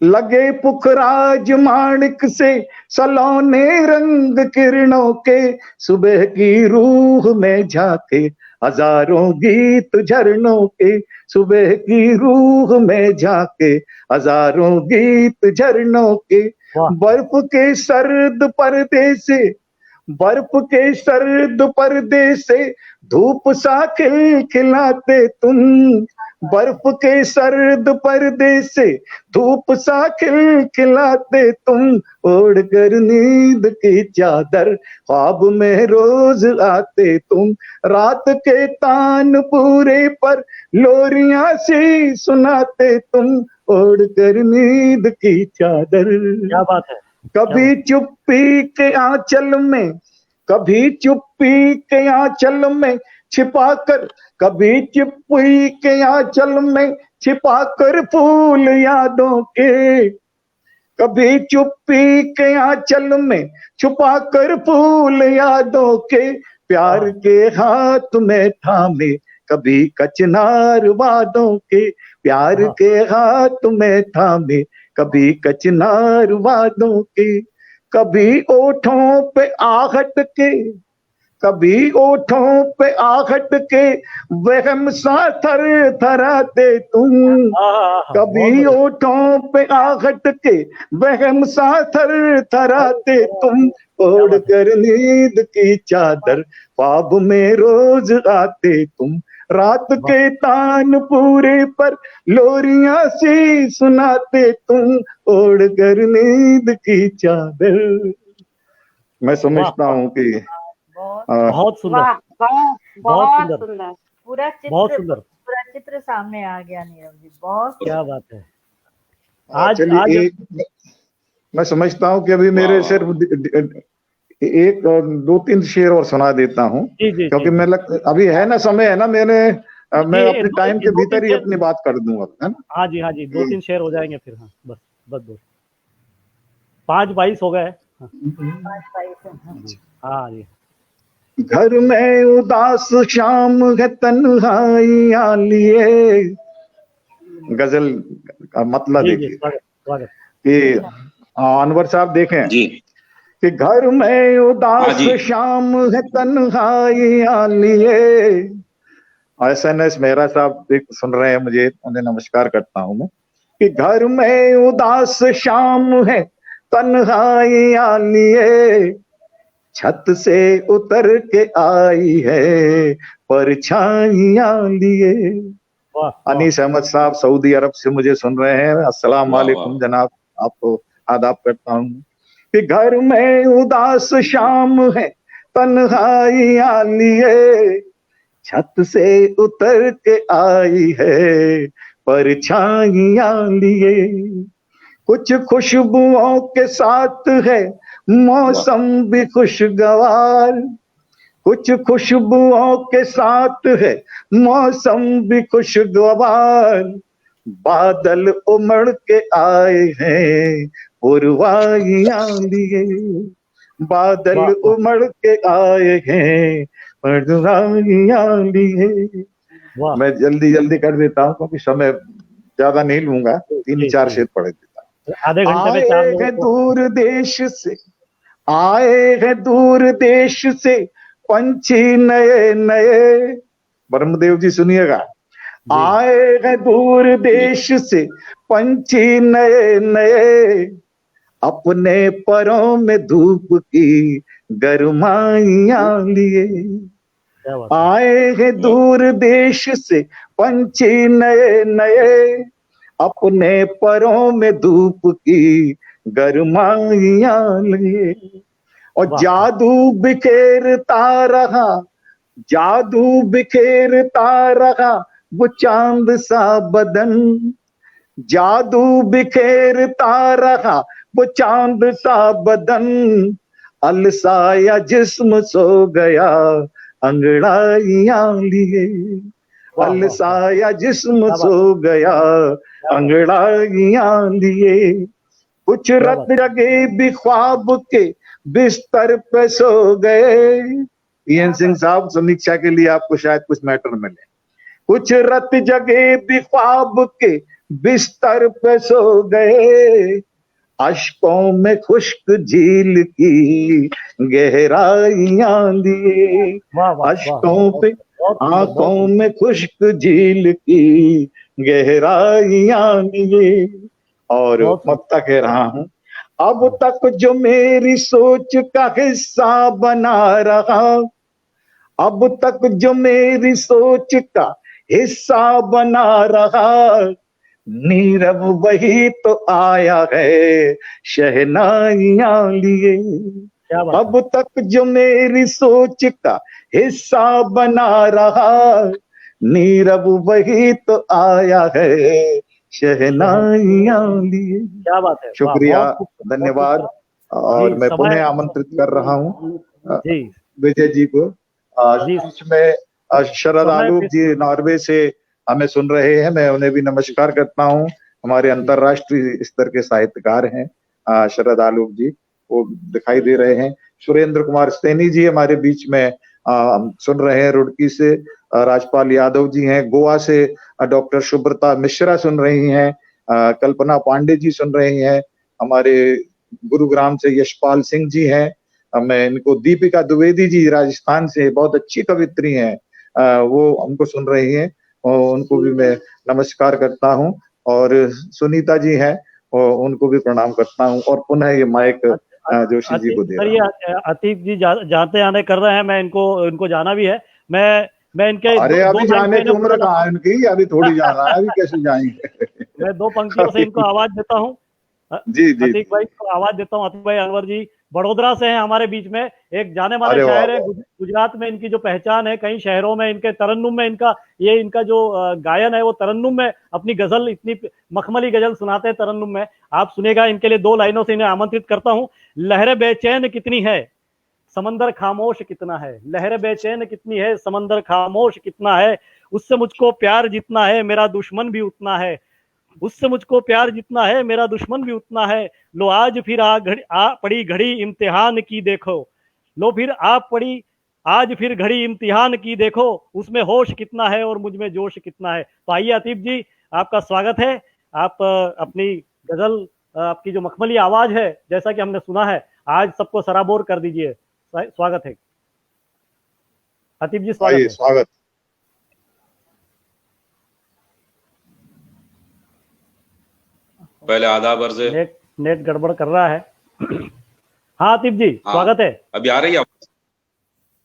Speaker 4: लगे पुखराज माणिक से सलोने रंग किरणों के। सुबह की रूह में झांके हजारों गीत झरनों के। सुबह की रूह में झांके हजारों गीत झरनों के। बर्फ के सर्द पर्दे से, बर्फ के सर्द पर्दे से धूप सा खिलखिलाते तुम। बर्फ के सर्द पर्दे से धूप सा खिलखिलाते तुम, ओढ़ कर नींद की चादर ख्वाब में रोज आते तुम, रात के तान पूरे पर लोरियां सी सुनाते तुम, ओढ़ कर नींद की चादर।
Speaker 2: क्या बात है।
Speaker 4: कभी चुप्पी के आंचल में, कभी चुप्पी के आंचल में छिपाकर, कभी चुप्पी के आंचल में छिपाकर फूल यादों के, कभी चुप्पी के आंचल में छुपाकर फूल यादों के, प्यार के हाथ में थामे कभी कचनार वादों के, प्यार के हाथ में थामे कभी कचनार वादों के, कभी ओठों पे आहट के, कभी ओठों पे आहट के वहम सा थर थराते तुम, कभी ओठों पे आहट के वहम सा थर थराते तुम, ओढ़ कर नींद की चादर ख्वाब में रोज आते तुम, रात के तान पूरे पर लोरियां सी सुनाते तुम, ओढ़ कर नींद की चादर। मैं समझता हूँ कि
Speaker 2: बहुत सुंदर,
Speaker 3: वाह वाह, बहुत
Speaker 2: सुंदर।
Speaker 3: सुंदर।
Speaker 2: बहुत सुंदर।
Speaker 5: पूरा चित्र सामने आ गया नीरव जी, बहुत
Speaker 2: क्या बात है। आज
Speaker 4: चलिए मैं समझता हूँ कि अभी मेरे सिर्फ एक दो तीन शेर और सुना देता हूँ, क्योंकि मैं अभी है ना, समय है ना, मैं अपने टाइम के भीतर ही अपनी बात कर दूंगा, है ना।
Speaker 2: हाँ जी, हाँ जी, 2-3 शेर हो जाएंगे फिर। हाँ बस बस 2, 5-22 हो गए। हाँ जी।
Speaker 4: घर में उदास शाम है तन्हाइयां लिए, गजल का मतलब देखिए कि अनवर साहब देखें
Speaker 6: जी
Speaker 4: कि घर में उदास शाम है तन्हाइयां लिए, SNS मेहरा साहब सुन रहे हैं मुझे, उन्हें नमस्कार करता हूं मैं, कि घर में उदास शाम है तन्हाइयां लिए, छत से उतर के आई है परछाइयां लिए। अनीस अहमद साहब सऊदी अरब से मुझे सुन रहे हैं, अस्सलाम वालेकुम जनाब, आपको आदाब करता हूँ। कि घर में उदास शाम है तन्हाइयां लिए, छत से उतर के आई है परछाइयां लिए, कुछ खुशबुओं के साथ है मौसम भी खुशगवार, कुछ खुशबुओं के साथ है मौसम भी खुशगवार, बादल उमड़ के आए हैं पुरवाइयां लिए, बादल उमड़ के आए हैं पुरवाइयां लिए। मैं जल्दी कर देता हूँ क्योंकि समय ज्यादा नहीं लूंगा, 3-4 शेर पढ़ देता हूँ।
Speaker 2: आधे घंटे में 4 लोगों को।
Speaker 4: दूर देश से आए हैं, दूर देश से पंछी नए नए, ब्रह्मदेव जी सुनिएगा, आए हैं दूर देश से पंछी नए नए, अपने परों में धूप की गरमाइयां लिए, आए हैं दूर देश से पंछी नए नए, अपने परों में धूप की गरमाइयां लिए, और जादू बिखेरता रहा, जादू बिखेरता रहा वो चांद सा बदन, जादू बिखेरता रहा वो चांद सा बदन, अलसाया जिस्म सो गया अंगड़ाइयां लिए, अलसाया जिस्म सो गया अंगड़ाइयां लिए, कुछ रत जगे भी ख्वाब के बिस्तर पे सो गए। पीएन सिंह साहब समीक्षा के लिए आपको शायद कुछ मैटर मिले। कुछ रत जगे भी ख्वाब के बिस्तर पे सो गए, अश्कों में खुश्क झील की गहराइयां लिए, अश्कों पे आंखों में खुश्क झील की गहराइयां लिए। और मक्ता कह रहा हूं, अब तक जो मेरी सोच का हिस्सा बना रहा, अब तक जो मेरी सोच का हिस्सा बना रहा, नीरव वही तो आया है शहनाइयां लिए।
Speaker 2: क्या बात
Speaker 4: अब तक जो मेरी सोच का हिस्सा बना रहा, नीरव वही तो आया है शहनाइयां लिए।
Speaker 2: क्या बात है, वाह,
Speaker 4: शुक्रिया,
Speaker 2: बहुत खूब,
Speaker 4: धन्यवाद।
Speaker 2: बहुत
Speaker 4: और
Speaker 2: जी,
Speaker 4: मैं
Speaker 2: समय-
Speaker 4: पुनः आमंत्रित कर रहा हूँ
Speaker 2: जी
Speaker 4: विजय जी को।
Speaker 2: जी।
Speaker 4: बीच में शरद
Speaker 2: समय
Speaker 4: आलूप
Speaker 2: पे-
Speaker 4: जी नॉर्वे से हमें सुन रहे हैं, मैं उन्हें भी नमस्कार करता हूँ। हमारे अंतर्राष्ट्रीय स्तर के साहित्यकार हैं शरद आलूप जी, वो दिखाई दे रहे हैं। सुरेंद्र कुमार सैनी जी हमारे बीच में हम सुन रहे हैं रुड़की से। राजपाल यादव जी हैं गोवा से। डॉक्टर सुब्रता मिश्रा सुन रही हैं। कल्पना पांडे जी सुन रही हैं। हमारे गुरुग्राम से यशपाल सिंह जी हैं। मैं इनको दीपिका द्विवेदी जी राजस्थान से बहुत अच्छी कवित्री हैं, वो हमको सुन रही हैं, और उनको भी मैं नमस्कार करता हूं। और सुनीता जी हैं, और उनको भी प्रणाम करता हूं। और पुनः ये माइक जोशी जी को दे
Speaker 2: सर,
Speaker 4: रहा हूं।
Speaker 2: ये अतीक जी जाते आने कर रहे हैं, मैं इनको जाना भी है। मैं इनके
Speaker 4: अरे
Speaker 2: दो
Speaker 4: अभी
Speaker 2: लाइन
Speaker 4: जाने
Speaker 2: पे
Speaker 4: की उम्र कहाँ है उनकी, अभी थोड़ी जाना है, अभी कैसे जाएंगे।
Speaker 2: मैं दो पंक्तियों से इनको आवाज देता हूँ।
Speaker 4: जी जी
Speaker 2: अतीक भाई को आवाज देता हूँ। अतीक भाई अनवर जी बड़ोदरा से हैं हमारे बीच में, एक जाने माने
Speaker 4: अरे वाह
Speaker 2: शायर है।
Speaker 4: वाह।
Speaker 2: गुजरात में इनकी जो पहचान है, कई शहरों में इनके तरन्नुम में इनका जो गायन है, वो तरन्नुम में अपनी गजल, इतनी मखमली गजल सुनाते हैं तरन्नुम में। आप सुनेगा, इनके लिए दो लाइनों से इन्हें आमंत्रित करता हूँ। लहरें बेचैन कितनी है, समंदर खामोश कितना है। लहरें बेचैन कितनी है, समंदर खामोश कितना है। उससे मुझको प्यार जितना है, मेरा दुश्मन भी उतना है। उससे मुझको प्यार जितना है, मेरा दुश्मन भी उतना है। लो आज फिर आ पड़ी घड़ी इम्तिहान की देखो। लो फिर आज फिर घड़ी इम्तिहान की देखो। उसमें होश कितना है और मुझ में जोश कितना है। तो आइए अतीफ जी, आपका स्वागत है। आप अपनी गजल, आपकी जो मखमली आवाज है, जैसा कि हमने सुना है, आज सबको सराबोर कर दीजिए। स्वागत है अतीफ जी, स्वागत है।
Speaker 4: स्वागत।
Speaker 6: पहले आदाब अर्ज़।
Speaker 2: नेट गड़बड़ कर रहा है। हाँ अतीफ जी, स्वागत है।
Speaker 6: अभी आ रही है आवाज?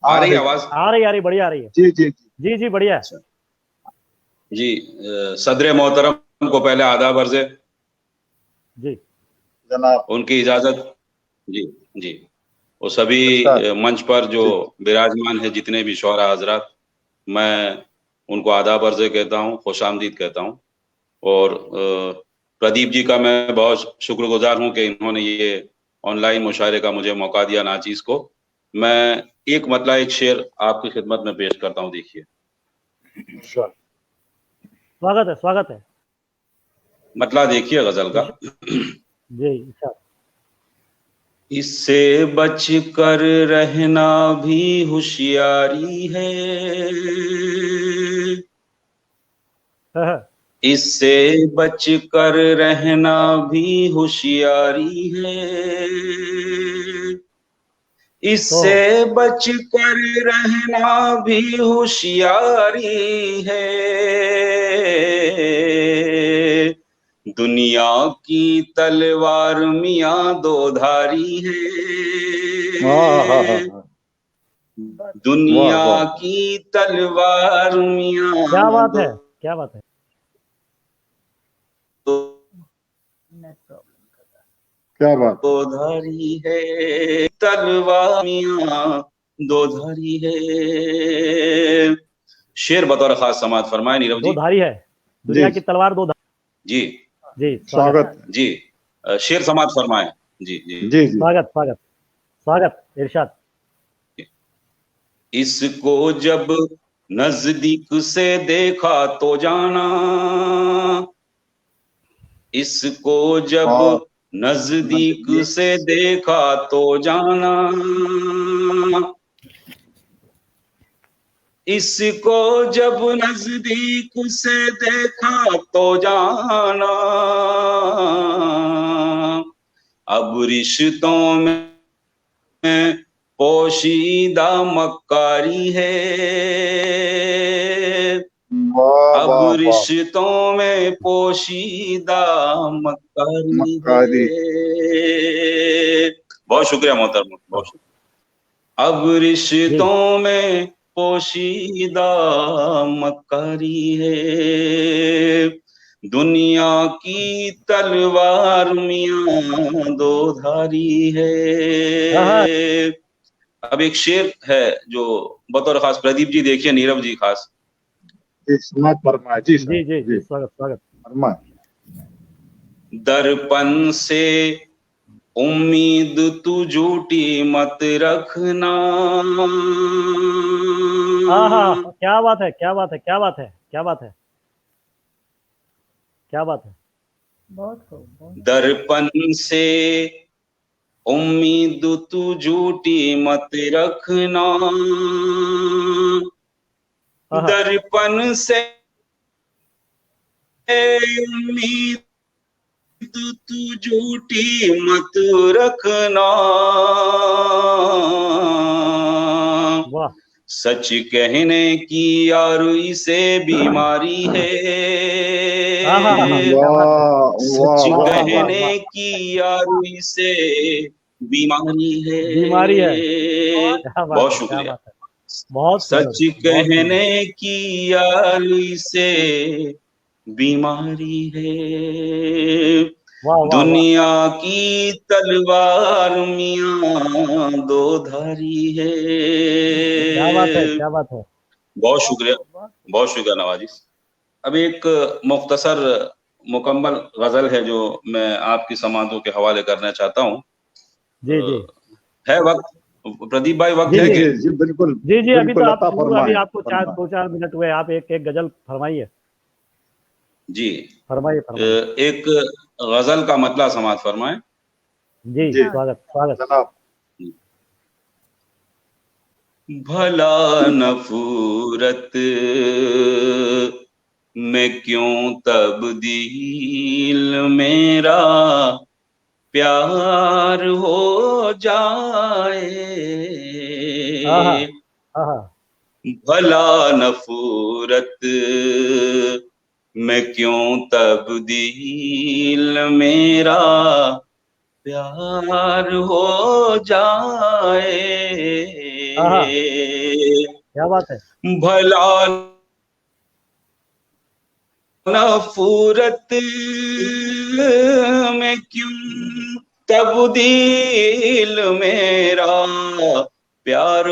Speaker 6: आ रही है आवाज?
Speaker 2: आ रही, बढ़िया आ रही है।
Speaker 4: जी जी
Speaker 2: जी जी, बढ़िया है।
Speaker 6: अच्छा जी, सदर मोहतरम को पहले आदाब अर्ज़
Speaker 2: जी
Speaker 4: जनाब।
Speaker 6: उनकी इजाजत। जी जी, वो सभी मंच पर जो विराजमान है, जितने भी शोहरा हजरात, मैं उनको आदाब अर्ज़ कहता हूँ, खुशामदीद कहता हूँ। और प्रदीप जी का मैं बहुत शुक्रगुजार हूँ कि इन्होंने ये ऑनलाइन मुशायरे का मुझे मौका दिया, नाचीज को। मैं एक शेर आपकी खिदमत में पेश करता हूँ, देखिए।
Speaker 2: स्वागत है, स्वागत है।
Speaker 6: मतला देखिए गजल का।
Speaker 2: जी, अच्छा।
Speaker 6: इससे बच कर रहना भी होशियारी है, इससे बच कर रहना भी होशियारी है, इससे बच कर रहना भी होशियारी है। दुनिया की तलवार मियां दो धारी है, दुनिया की तलवार मियां।
Speaker 2: क्या बात है, क्या बात है।
Speaker 4: क्या बात।
Speaker 6: दो धारी है तलवार मियां दो धारी है। शेर बतौर खास समात फरमाए नीरव जी।
Speaker 2: दो धारी है, दुनिया की तलवार दो धारी।
Speaker 6: जी
Speaker 2: जी,
Speaker 4: स्वागत।
Speaker 6: जी, शेर समात फरमाए। जी जी
Speaker 4: जी जी,
Speaker 2: स्वागत स्वागत स्वागत, इरशाद।
Speaker 6: इसको जब नजदीक से देखा तो जाना, इसको जब नजदीक से देखा तो जाना, इसको जब नजदीक से देखा तो जाना। अब रिश्तों में पोशीदा मक्कारी है, अब रिश्तों में पोशीदा मक्कारी है। बहुत शुक्रिया मोहतरम, बहुत शुक्रिया। अब रिश्तों में पोशीदा मकारी है, दुनिया की तलवार मियां दो धारी है। अब एक शेर है जो बतौर खास प्रदीप जी देखिए, नीरव जी खास।
Speaker 4: समाप्त फरमाए जी।
Speaker 2: जी जी जी, स्वागत स्वागत।
Speaker 4: फरमाए।
Speaker 6: दर्पण से उम्मीद तू झूठी मत रखना।
Speaker 2: हाँ, क्या बात है, क्या बात है, क्या बात है, क्या बात है, क्या बात है।
Speaker 5: बहुत खूब, बहुत
Speaker 6: दर्पण से उम्मीद तू झूठी मत रखना,
Speaker 2: हाँ,
Speaker 6: दर्पण से उम्मीद तू झूठी मत रखना।
Speaker 2: वाह,
Speaker 6: सच कहने की यारी से बीमारी है,
Speaker 2: क्या बात है,
Speaker 6: सच
Speaker 4: वाह वाह वाह
Speaker 6: कहने की यारी से बीमारी है।
Speaker 2: बीमारी है। क्या बात
Speaker 6: बहुत
Speaker 2: है, क्या
Speaker 6: शुक्रिया।
Speaker 2: बात है, बहुत सुंदर,
Speaker 6: सच
Speaker 2: बहुत सुंदर।
Speaker 6: कहने की यारी से बीमारी है,
Speaker 2: वाह वाह वाह,
Speaker 6: दुनिया की तलवार मियां दो धारी है।
Speaker 2: क्या बात है, क्या बात है।
Speaker 6: बहुत शुक्रिया,
Speaker 5: बहुत
Speaker 6: बहुत शुक्रिया नवाजिश। अब एक मुख्तसर मुकम्मल गजल है जो मैं आपकी समातों के हवाले करना चाहता हूँ।
Speaker 2: जी जी
Speaker 6: है वक्त प्रदीप भाई, वक्त
Speaker 2: जी
Speaker 6: है
Speaker 4: जी
Speaker 6: कि?
Speaker 4: जी जी, बिल्कुल
Speaker 2: जी जी, अभी तो
Speaker 4: बिल्कुल,
Speaker 2: आप
Speaker 4: अता
Speaker 2: शुरू, अभी
Speaker 4: फरमाए
Speaker 2: आपको
Speaker 4: फरमाए।
Speaker 2: 2-4 मिनट हुए, आप एक एक गजल फरमाइए,
Speaker 6: जी,
Speaker 2: फरमाइए फरमाइए।
Speaker 6: एक गजल का मतला समात फरमाए।
Speaker 2: जी,
Speaker 4: जी
Speaker 2: स्वागत स्वागत।
Speaker 4: जनाब।
Speaker 6: भला नफूरत में क्यों तब्दील मेरा प्यार हो जाए,
Speaker 2: आहा, आहा,
Speaker 6: भला नफूरत में क्यों तब्दील मेरा प्यार हो जाए,
Speaker 2: आहा, क्या बात है।
Speaker 6: भला नफूरत में क्यों तब्दील मेरा प्यार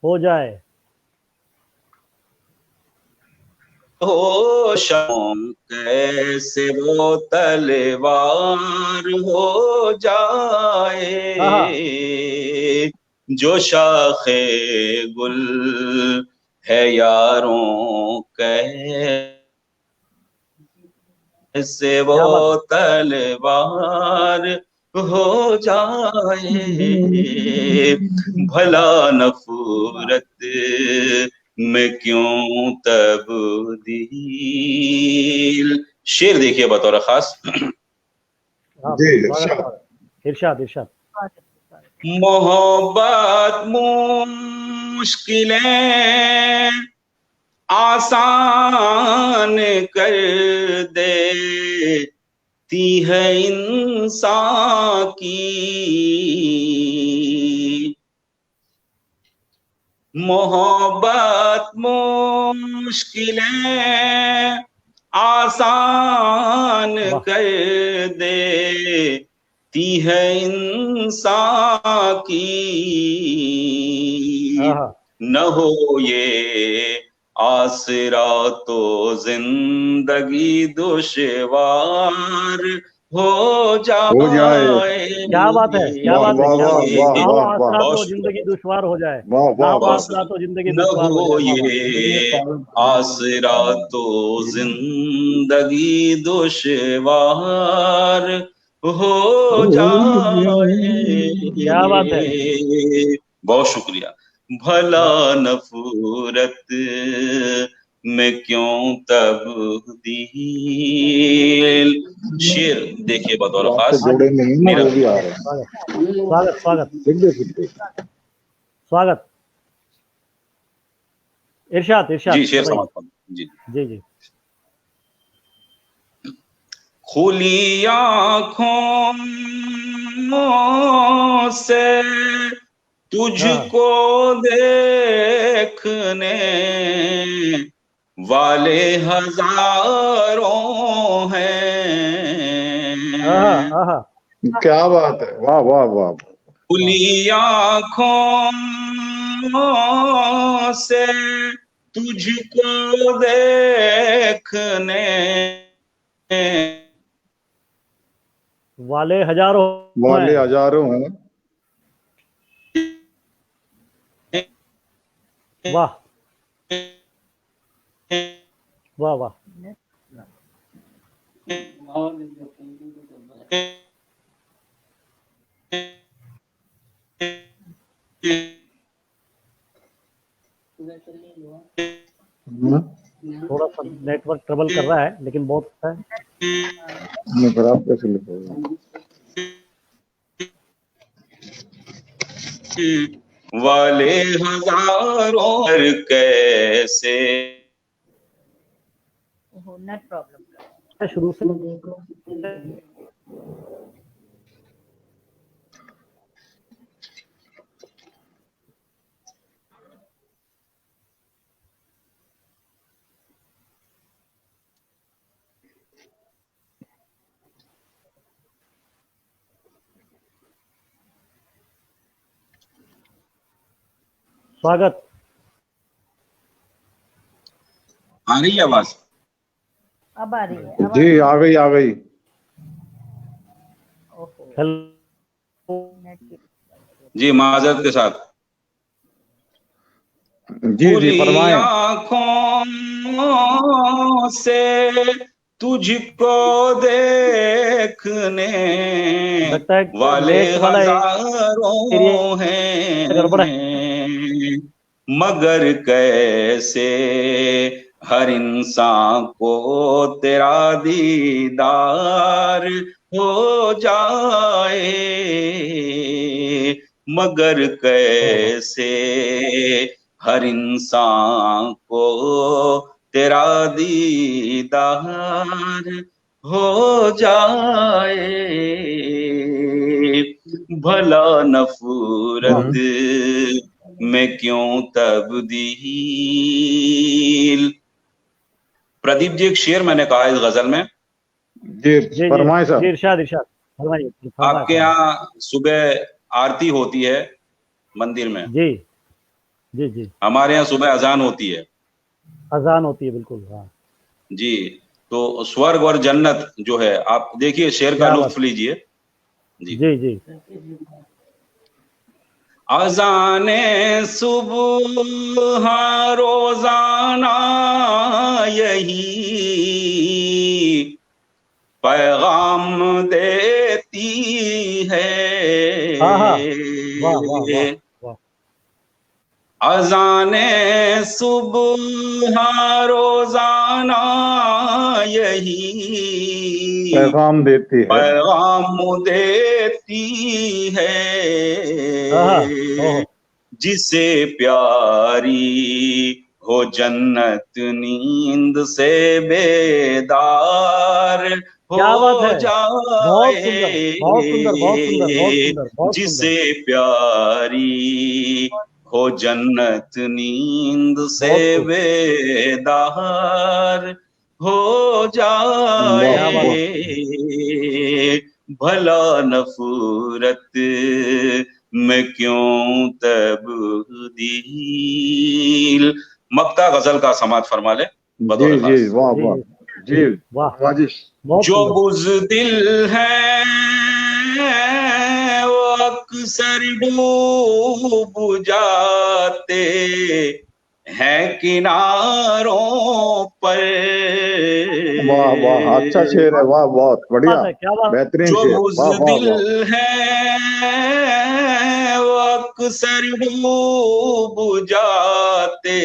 Speaker 2: हो जाए।
Speaker 6: हो शाम कैसे वो तलवार हो जाए,
Speaker 2: आहा,
Speaker 6: जो शाखे गुल है यारों कैसे वो
Speaker 2: क्या बात है।
Speaker 6: तलवार हो जाए, भला नफूरत में क्यों तब्दील। शेर देखिए बतौर खास।
Speaker 2: हाँ,
Speaker 4: जी
Speaker 2: स्वागत
Speaker 4: इरशाद।
Speaker 2: स्वागत, इरशाद इरशाद।
Speaker 5: स्वागत, स्वागत।
Speaker 6: मोहब्बत मुश्किलें आसान कर देती है इंसान की, मोहब्बत मुश्किलें आसान
Speaker 2: वाह,
Speaker 6: कर देती है इंसान की,
Speaker 2: आहा,
Speaker 6: न हो ये आसरा तो जिंदगी दुश्वार हो जाए।
Speaker 2: क्या बात है, क्या
Speaker 4: वाह
Speaker 2: बात है,
Speaker 4: वाह
Speaker 2: क्या
Speaker 4: वाह
Speaker 2: बात है।
Speaker 4: वाह
Speaker 2: ना हो
Speaker 4: वाह वाह
Speaker 2: आसरा
Speaker 6: बहुत
Speaker 2: तो
Speaker 6: शुक्रिया,
Speaker 2: जिंदगी दुश्वार हो जाए,
Speaker 4: वाह
Speaker 2: ना
Speaker 4: वाह
Speaker 2: हो
Speaker 4: वाह।
Speaker 2: आसरा तो जिंदगी
Speaker 6: न
Speaker 2: दुश्वार हो
Speaker 6: हो
Speaker 2: जाए। वाह वाह,
Speaker 6: ये आसरा तो जिंदगी दुश्वार हो
Speaker 2: क्या बात है।
Speaker 6: जाए। बहुत शुक्रिया। भला
Speaker 2: वाह,
Speaker 6: नफूरत में क्यों तब्दील। शेर देखिए बतौर
Speaker 4: जो आपसे
Speaker 6: खास।
Speaker 4: जोड़े नहीं ना वो
Speaker 6: नीरव
Speaker 4: भी आ रहे हैं।
Speaker 2: स्वागत स्वागत स्वागत
Speaker 4: देखिए
Speaker 2: स्वागत। इरशाद इरशाद
Speaker 6: जी, शेर
Speaker 2: फरमाइए।
Speaker 6: समाप्त करो। जी,
Speaker 2: जी जी,
Speaker 6: खुली आंखों से तुझको देखने वाले हजारों हैं,
Speaker 4: क्या बात है, वाह वाह वाह।
Speaker 6: खुली आंखों से तुझको देखने
Speaker 2: वाले हजारों
Speaker 4: वाले
Speaker 2: हैं।
Speaker 4: हजारों हैं।
Speaker 2: वाह वाह वाह। थोड़ा सा नेटवर्क ट्रबल कर रहा है लेकिन बहुत अच्छा है।
Speaker 4: नहीं, फिर आप कैसे लिखोगे?
Speaker 6: वाले हजारों कैसे
Speaker 5: नेट प्रॉब्लम
Speaker 2: शुरू से स्वागत।
Speaker 6: आ रही है आवाज?
Speaker 5: अब आ रही है।
Speaker 4: जी आ गई आ गई।
Speaker 2: हेलो
Speaker 6: जी माजरत के साथ।
Speaker 4: जी जी फरमाएं।
Speaker 6: आंखों से तुझको देखने
Speaker 2: लगता है
Speaker 6: वाले
Speaker 2: नेट वाला
Speaker 6: हजारों हैं,
Speaker 2: गड़बड़ है।
Speaker 6: मगर कैसे हर इंसान को तेरा दीदार हो जाए, मगर कैसे हर इंसान को तेरा दीदार हो जाए, भला नफरत में क्यों तब्दील। प्रदीप जी एक शेर मैंने कहा इस गजल में।
Speaker 4: जी
Speaker 2: जी
Speaker 4: फरमाएं
Speaker 2: जी
Speaker 4: साहब।
Speaker 2: इरशाद इरशाद फरमाइए।
Speaker 6: आपके यहाँ सुबह आरती होती है मंदिर में,
Speaker 2: जी जी जी
Speaker 6: हमारे यहाँ सुबह अजान होती है।
Speaker 2: अजान होती है बिल्कुल। हाँ
Speaker 6: जी, तो स्वर्ग और जन्नत जो है, आप देखिए शेर का लुत्फ लीजिए। जी
Speaker 2: जी जी।
Speaker 6: अजाने सुबह रोजाना यही पैगाम देती है,
Speaker 2: हाँ हाँ वाह वाह वाह वाह।
Speaker 6: अजाने सुबह रोजाना यही
Speaker 4: पैगाम देती है,
Speaker 6: पैगाम देती है, जिसे प्यारी हो जन्नत नींद से बेदार हो जाए,
Speaker 2: बहुत सुंदर बहुत सुंदर बहुत सुंदर बहुत
Speaker 6: जिसे प्यारी हो जन्नत नींद से बेदार हो जाए, भला नफरत में क्यों तब्दील। मक्ता गजल का समाज फरमा ले।
Speaker 4: जी जी वाह वाह जी वाह जी।
Speaker 6: जो बुज़दिल है वो अक्सर डूब जाते हैं किनारों पर।
Speaker 4: वाह वाह अच्छा शेर है, वाह बहुत बढ़िया बेहतरीन शेर।
Speaker 6: जो बुज़दिल है वो अक्सर डूब जाते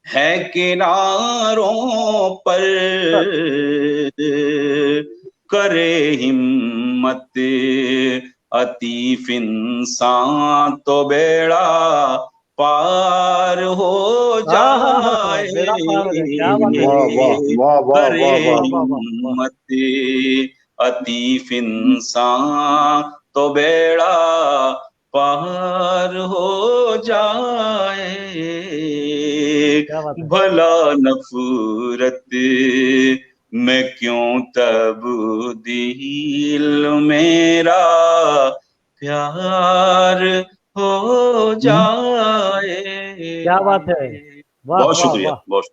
Speaker 6: हैं किनारों पर, करे हिम्मत अतीफ इंसान तो बेड़ा पार हो जाए, करे हिम्मत अतीफ इंसान तो बेड़ा पार हो जाए,
Speaker 2: क्या बात है।
Speaker 6: भला नफरत मैं क्यों तब दिल मेरा प्यार हो जाए।
Speaker 2: क्या बात है। वाह
Speaker 6: बहुत
Speaker 2: वाह
Speaker 6: शुक्रिया,
Speaker 2: वाह।
Speaker 6: बहुत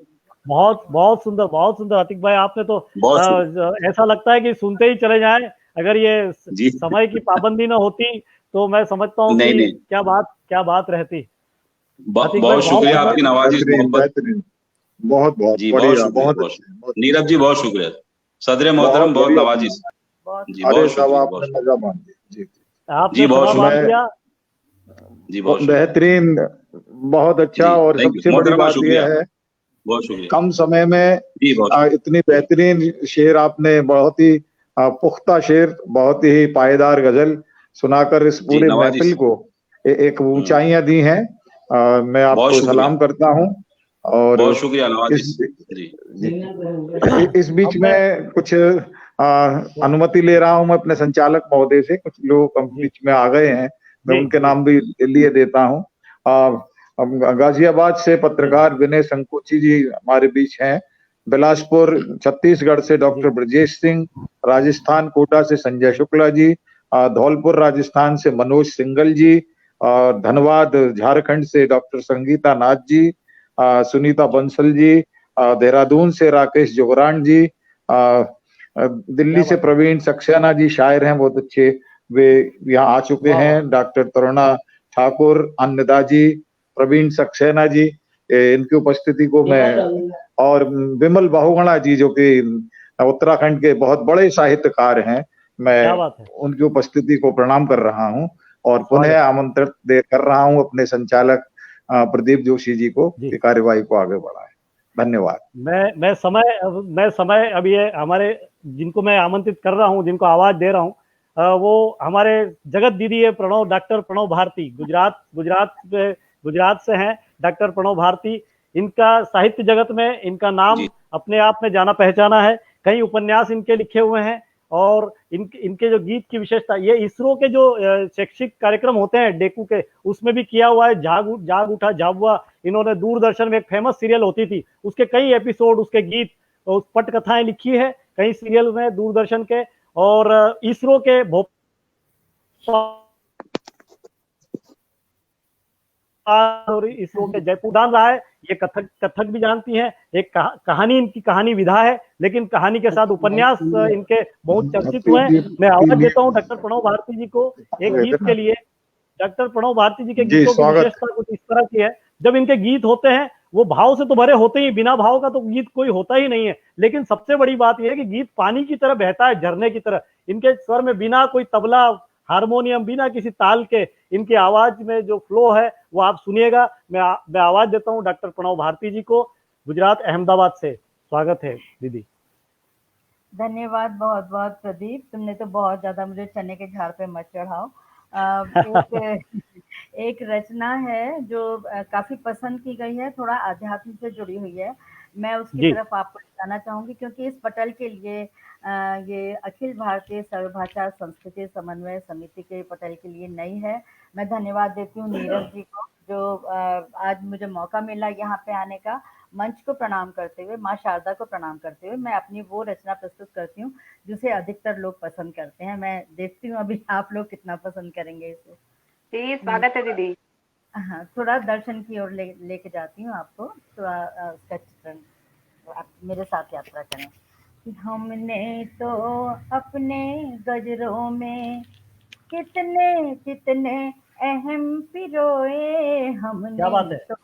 Speaker 6: शुक्रिया,
Speaker 2: बहुत सुंदर अतिक भाई, आपने तो
Speaker 6: बहुत शुक्रिया।
Speaker 2: ऐसा लगता है कि सुनते ही चले जाएं। अगर ये
Speaker 6: जी
Speaker 2: समय की पाबंदी ना होती तो मैं समझता हूँ
Speaker 6: नहीं
Speaker 2: कि
Speaker 6: नहीं,
Speaker 2: क्या बात रहती। अतिक भाई
Speaker 6: बहुत
Speaker 2: बहुत
Speaker 6: शुक्रिया, आपकी नवाजिश
Speaker 4: बेहतरीन
Speaker 6: मोहब्बत।
Speaker 4: बेहतरीन, बहुत बहुत
Speaker 6: जी बहुत
Speaker 4: बढ़िया,
Speaker 6: शुक्रिया,
Speaker 4: बहुत
Speaker 6: बहुत
Speaker 4: अच्छे, बहुत
Speaker 6: शुक्रिया नीरज जी, बहुत शुक्रिया। सदर
Speaker 4: बहुत
Speaker 6: मोहतरम, बहुत
Speaker 4: बढ़िया
Speaker 6: नवाजिश।
Speaker 4: सुना।
Speaker 5: बहुत
Speaker 6: जी
Speaker 4: अरे
Speaker 6: बहुत
Speaker 4: साहब
Speaker 6: शुक्रिया,
Speaker 4: आपने
Speaker 6: बहुत शुक्रिया।
Speaker 4: मजा मान लिया जी।
Speaker 6: जी
Speaker 2: आपने
Speaker 6: बहुत
Speaker 2: समा बांध
Speaker 6: शुक्रिया,
Speaker 4: मैं
Speaker 2: दिया।
Speaker 6: जी बहुत शुक्रिया।
Speaker 4: बेहतरीन, बहुत अच्छा।
Speaker 6: जी
Speaker 4: और
Speaker 6: थैंक यू
Speaker 4: सबसे बड़ी
Speaker 6: मोहतरमा,
Speaker 4: बात
Speaker 6: शुक्रिया,
Speaker 4: यह है,
Speaker 6: बहुत शुक्रिया।
Speaker 4: कम समय में
Speaker 6: जी बहुत शुक्रिया।
Speaker 4: इतनी बेहतरीन शेर आपने, बहुत ही पुख्ता शेर, बहुत ही पायदार गजल सुनाकर इस
Speaker 6: जी
Speaker 4: पूरे
Speaker 6: नवाजिश।
Speaker 4: महफिल को एक ऊंचाइयां दी हैं। मैं
Speaker 6: बहुत
Speaker 4: आपको
Speaker 6: शुक्रिया,
Speaker 4: सलाम करता हूँ। और
Speaker 6: बहुत शुक्रिया नवाजिश।
Speaker 4: इस
Speaker 6: जी
Speaker 4: इस बीच
Speaker 2: अब मैं
Speaker 4: में कुछ अनुमति ले रहा हूं मैं अपने संचालक महोदय से। कुछ लोग अब
Speaker 2: जी
Speaker 4: बीच में आ गए हैं, मैं
Speaker 2: जी
Speaker 4: उनके
Speaker 2: जी
Speaker 4: नाम भी लिए देता हूं। अब गाजियाबाद से पत्रकार विनय संकोची जी हमारे बीच हैं। बिलासपुर छत्तीसगढ़ से डॉक्टर
Speaker 2: जी
Speaker 4: ब्रजेश सिंह, राजस्थान कोटा से संजय शुक्ला जी, धौलपुर राजस्थान से मनोज सिंगल जी, और धनबाद झारखंड से डॉक्टर संगीता नाथ जी, सुनीता बंसल जी, देहरादून से राकेश जोगरान जी, दिल्ली
Speaker 2: क्या
Speaker 4: से
Speaker 2: बात है।
Speaker 4: प्रवीण सक्सेना जी, शायर हैं बहुत अच्छे, वे यहाँ आ चुके
Speaker 2: वाह वाह।
Speaker 4: हैं। डॉक्टर तरुणा ठाकुर, अन्नदा जी, प्रवीण सक्सेना जी, इनकी उपस्थिति को मैं, और विमल बहुगुणा जी जो कि उत्तराखंड के बहुत बड़े साहित्यकार हैं,
Speaker 2: क्या
Speaker 4: मैं
Speaker 2: बात है।
Speaker 4: उनकी उपस्थिति को प्रणाम कर रहा हूं। और पुनः
Speaker 2: स्वागत।
Speaker 4: आमंत्रित कर रहा हूं अपने संचालक प्रदीप जोशी जी को
Speaker 2: जी
Speaker 4: कि कार्यवाही को आगे बढ़ाएं। धन्यवाद।
Speaker 2: मैं समय अब ये हमारे जिनको मैं आमंत्रित कर रहा हूँ, जिनको आवाज दे रहा हूँ, वो हमारे जगत दीदी है प्रणव, डॉक्टर प्रणव भारती, गुजरात से हैं डॉक्टर प्रणव भारती। इनका साहित्य जगत में इनका नाम
Speaker 6: जी
Speaker 2: अपने आप में जाना पहचाना है। कई उपन्यास इनके लिखे हुए हैं। और इनके जो गीत की विशेषता, ये इसरो के जो शैक्षिक कार्यक्रम होते हैं डेकू के, उसमें भी किया हुआ है। जाग उठा झाबुआ, इन्होंने दूरदर्शन में एक फेमस सीरियल होती थी, उसके कई एपिसोड, उसके गीत, उस पटकथाएं लिखी है कई सीरियल में दूरदर्शन के। और इसरो के भोपाल और इसरो के जयपुर दान रहा है। ये कथक भी जानती हैं। एक कहानी, इनकी कहानी विधा है, लेकिन कहानी के साथ उपन्यास इनके बहुत चर्चित हुए हैं। मैं आवाज देता हूं डॉक्टर प्रणव भारती जी को एक गीत के लिए। डॉक्टर प्रणव भारती जी के
Speaker 4: जी
Speaker 2: गीतों की
Speaker 4: स्वागत।
Speaker 2: विशेषता कुछ इस तरह की है, जब इनके गीत होते हैं वो भाव से तो भरे होते ही, बिना भाव का तो गीत कोई होता ही नहीं है। लेकिन सबसे बड़ी बात यह है कि गीत पानी की तरह बहता है, झरने की तरह। इनके स्वर में बिना कोई तबला हारमोनियम, बिना किसी ताल के, इनकी आवाज में जो फ्लो है वो आप सुनिएगा। मैं आवाज देता हूँ डॉक्टर प्रणव भारती जी को, गुजरात अहमदाबाद से। स्वागत है दीदी।
Speaker 5: धन्यवाद बहुत बहुत प्रदीप, तुमने तो बहुत ज्यादा मुझे चने के झाड़ पे मत चढ़ाओ। एक एक रचना है जो काफी पसंद की गई है, थोड़ा आध्यात्म से जुड़ी हुई है। मैं उसकी
Speaker 2: जी
Speaker 5: तरफ आपको बताना चाहूंगी क्योंकि इस पटल के लिए ये अखिल भारतीय सर्वभाषा संस्कृति समन्वय समिति के पटल के लिए नई है। मैं धन्यवाद देती हूँ नीरज जी को जो आज मुझे मौका मिला यहाँ पे आने का। मंच को प्रणाम करते हुए, माँ शारदा को प्रणाम करते हुए मैं अपनी वो रचना प्रस्तुत करती हूँ जिसे अधिकतर लोग पसंद करते हैं। मैं देखती हूँ अभी आप लोग कितना पसंद करेंगे इसे।
Speaker 3: जी स्वागत है दीदी।
Speaker 5: हाँ, थोड़ा दर्शन की ओर लेके जाती हूँ आपको, थोड़ा उसका चित्रण, आप मेरे साथ यात्रा करें। कि हमने तो अपने गजरों में कितने कितने अहम पिरोए,
Speaker 2: क्या
Speaker 5: हमने
Speaker 2: बात है।
Speaker 5: तो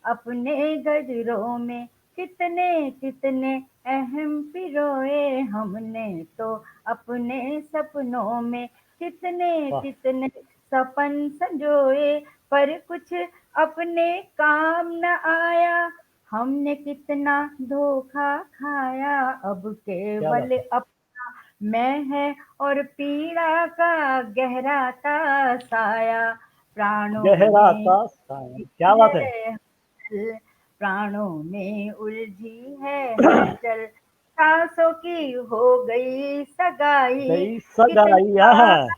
Speaker 5: अपने गजरों में कितने कितने अहम पिरोए, हमने तो अपने सपनों में कितने
Speaker 2: वाह
Speaker 5: कितने सपन संजोए, पर कुछ अपने काम न आया, हमने कितना धोखा खाया। अब
Speaker 2: क्या बात
Speaker 5: केवल
Speaker 2: है।
Speaker 5: अपना मैं है और पीड़ा का गहराता साया, प्राणों
Speaker 2: गहरा
Speaker 5: में
Speaker 2: सा साया, क्या बात है।
Speaker 5: है हलचल, प्राणों में उलझी है हलचल, सांसों की हो गई सगाई,
Speaker 2: गई सगाई
Speaker 5: कितनी
Speaker 2: है।
Speaker 5: बार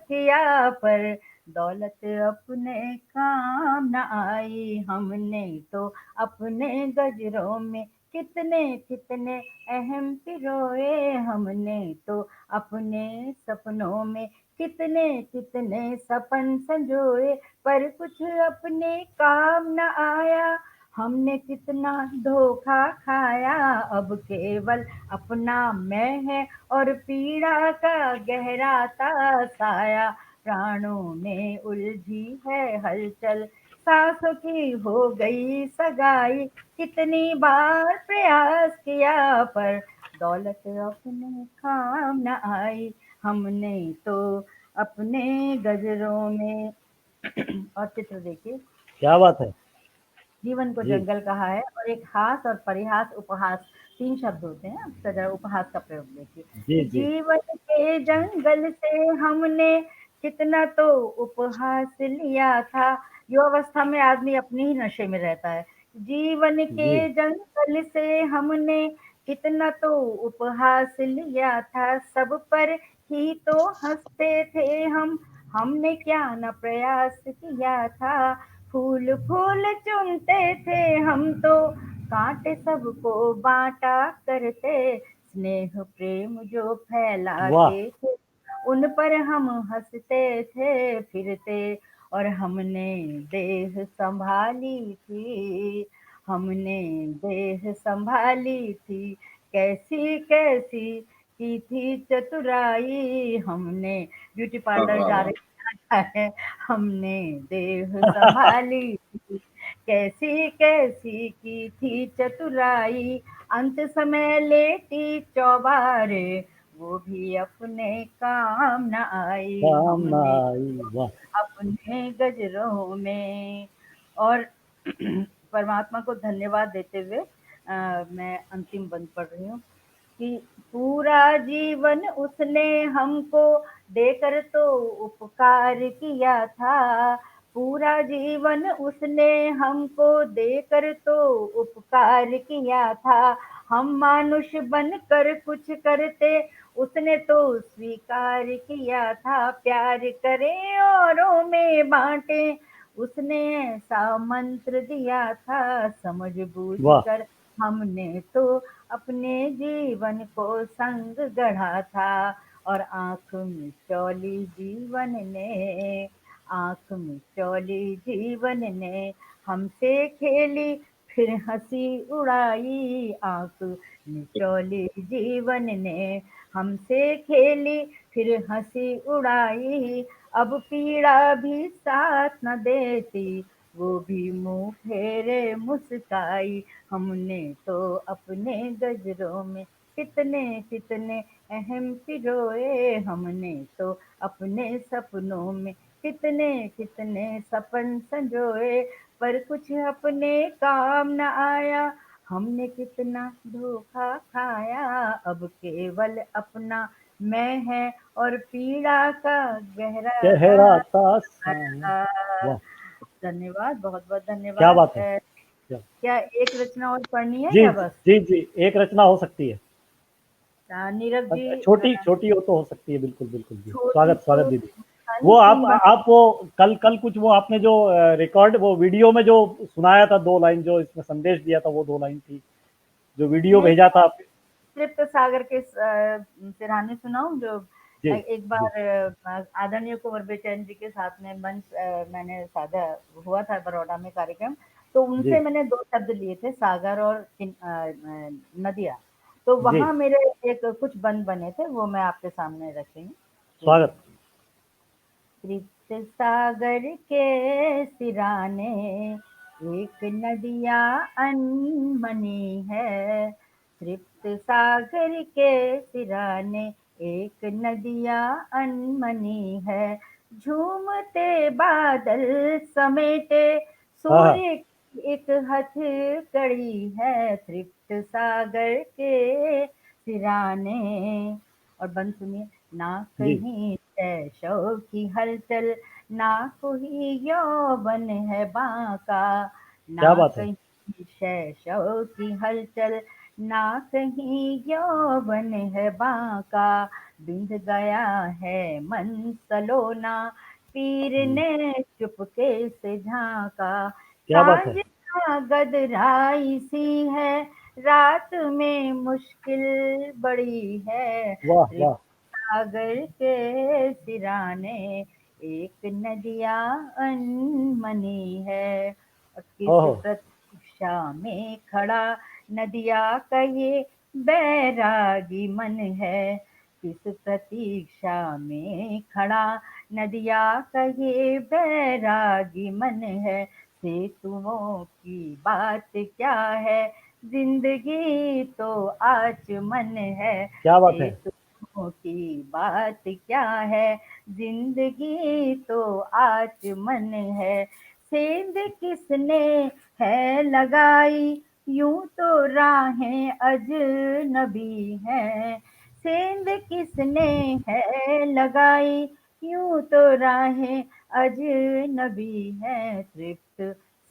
Speaker 5: किया पर दौलत अपने काम न आई, हमने तो अपने गजरों में कितने कितने अहम पिरोए, हमने तो अपने सपनों में कितने कितने सपन संजोए, पर कुछ अपने काम न आया, हमने कितना धोखा खाया, अब केवल अपना मैं है और पीड़ा का गहराता साया, प्राणों में उलझी है हलचल, सांसों की हो गई सगाई, कितनी बार प्रयास किया पर दौलत अपने काम न आई, हमने तो अपने गजरों में और चित्र देखिए,
Speaker 2: क्या बात है
Speaker 5: जीवन को
Speaker 2: जी
Speaker 5: जंगल कहा है, और एक हास और परिहास उपहास 3 शब्द होते हैं, अब जरा उपहास का प्रयोग देखिए
Speaker 2: जी
Speaker 5: कि
Speaker 2: जी
Speaker 5: जीवन के जंगल से हमने कितना तो उपहास लिया था, युवावस्था में आदमी अपने ही नशे में रहता है, जीवन
Speaker 2: जी
Speaker 5: के जंगल से हमने कितना तो उपहास लिया था, सब पर ही तो हंसते थे हम, हमने क्या न प्रयास किया था, फूल फूल चुनते थे हम तो, कांटे सबको बांटा करते, स्नेह प्रेम जो
Speaker 2: वाह
Speaker 5: फैलाते थे उन पर हम हंसते थे फिरते, और हमने देह संभाली थी, हमने देह संभाली थी, कैसी कैसी की थी चतुराई, हमने ब्यूटी
Speaker 6: वाह
Speaker 5: पार्लर
Speaker 6: वाह
Speaker 5: जा
Speaker 6: वाह।
Speaker 5: रहे है, हमने देह संभाली थी, कैसी कैसी की थी चतुराई, अंत समय लेटी चौबारे, वो भी अपने काम न आई,
Speaker 2: काम ना
Speaker 5: हमने
Speaker 2: आई वाह
Speaker 5: अपने गजरों में, और परमात्मा को धन्यवाद देते हुए मैं अंतिम बंद पढ़ रही हूँ कि पूरा जीवन उसने हमको देकर तो उपकार किया था, पूरा जीवन उसने हमको देकर तो उपकार किया था, हम मानुष बनकर कुछ करते उसने तो स्वीकार किया था, प्यार करे औरों में बांटे उसने ऐसा मंत्र दिया था, समझ बूझ
Speaker 2: वाह
Speaker 5: कर हमने तो अपने जीवन को संग गढ़ा था, और आंख में चौली जीवन ने, आंख में चौली जीवन ने हमसे खेली फिर हंसी उड़ाई, आंख में चौली जीवन ने हमसे खेली फिर हंसी उड़ाई, अब पीड़ा भी साथ न देती वो भी मुंह फेरे मुस्काई, हमने तो अपने गजरों में कितने कितने अहम पिरोए, हमने तो अपने सपनों में कितने कितने सपन संजोए, पर कुछ अपने काम न आया, हमने कितना धोखा खाया, अब केवल अपना मैं है और पीड़ा का गहराता
Speaker 2: गहरा था साया
Speaker 5: साया।
Speaker 2: वाह
Speaker 5: धन्यवाद, बहुत बहुत
Speaker 2: क्या
Speaker 5: धन्यवाद।
Speaker 2: बात है क्या
Speaker 5: क्या एक रचना और पढ़नी है
Speaker 2: जी
Speaker 5: या बस?
Speaker 2: जी जी एक रचना हो सकती है
Speaker 5: नीरज जी,
Speaker 2: छोटी छोटी हो तो हो सकती है बिल्कुल बिल्कुल जी
Speaker 5: छोटी
Speaker 2: स्वागत स्वागत
Speaker 5: तो
Speaker 2: दीदी
Speaker 5: था
Speaker 2: वो
Speaker 5: नहीं, 3 बार।
Speaker 2: आप वो कल कल कुछ वो आपने जो रिकॉर्ड वो वीडियो में जो सुनाया था 2 लाइन जो इसमें संदेश दिया था वो 2 लाइन थी जो वीडियो
Speaker 5: नहीं,
Speaker 2: भेजा था आपने
Speaker 5: तृप्त सागर के सिरहाने सुनाऊं जो
Speaker 2: जी
Speaker 5: एक
Speaker 2: जी
Speaker 5: बार आदरणीय कुंवर बेचैन जी के साथ में मंच मैंने साधा हुआ था बड़ौदा में कार्यक्रम, तो
Speaker 2: जी
Speaker 5: उनसे मैंने 2 शब्द लिए थे, सागर और नदिया, तो
Speaker 2: जी
Speaker 5: वहां मेरे एक कुछ बंद बने थे, वो मैं आपके सामने रख रही हूँ।
Speaker 2: स्वागत
Speaker 5: तृप्त सागर के सिराने एक नदिया अनमनी है, तृप्त सागर के सिराने एक नदिया अनमनी है, झूमते बादल समेटे
Speaker 2: हाँ हाँ
Speaker 5: सूर्य की एक हथकड़ी है, तृप्त सागर के सिराने, और बंद सुनिए, ना
Speaker 2: जी
Speaker 5: कहीं शव की हलचल, ना कोई यौवन है बांका, ना
Speaker 2: क्या बात है
Speaker 5: कहीं शव की हलचल, ना कहीं यौवन है बांका, बिंध गया है मन सलोना, पीर ने चुपके से झांका,
Speaker 2: क्या बात है।
Speaker 5: सांझ का गदराई सी है, रात में मुश्किल बड़ी है।
Speaker 2: वाह वाह।
Speaker 5: सागर के सिराने एक नदिया अनमनी है, और किस
Speaker 2: ओहो।
Speaker 5: प्रतीक्षा में खड़ा नदिया का ये बैरागी मन है, किस प्रतीक्षा में खड़ा नदिया का ये बैरागी मन है। सेतुओं की बात क्या है, जिंदगी तो आचमन है।
Speaker 2: क्या बात है।
Speaker 5: सेतुओं की बात क्या है, जिंदगी तो आचमन है। सेंध किसने है लगाई, यूं तो राहें अजनबी हैं। सेंध किसने है लगाई, यूं तो राहें अजनबी हैं। तृप्त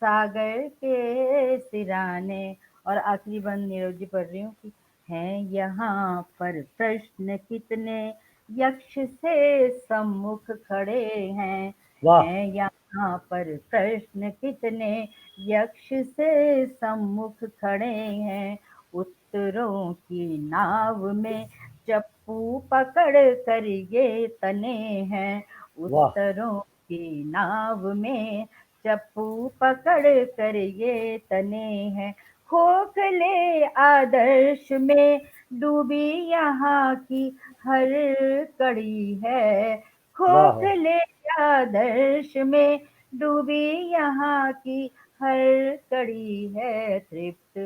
Speaker 5: सागर के सिराने। और आखिरी बंद नीरज जी पढ़ रही हूँ कि हैं यहाँ पर प्रश्न कितने, यक्ष से सम्मुख खड़े हैं।
Speaker 2: वाह।
Speaker 5: हैं यहाँ पर प्रश्न कितने, यक्ष से सम्मुख खड़े हैं। उत्तरों की नाव में चप्पू पकड़ कर ये तने हैं।
Speaker 2: वाह।
Speaker 5: उत्तरों की नाव में चप्पू पकड़ कर ये तने हैं। खोखले आदर्श में डूबी यहाँ की हर कड़ी है। खोखले आदर्श में डूबी यहाँ की हर कड़ी है। तृप्त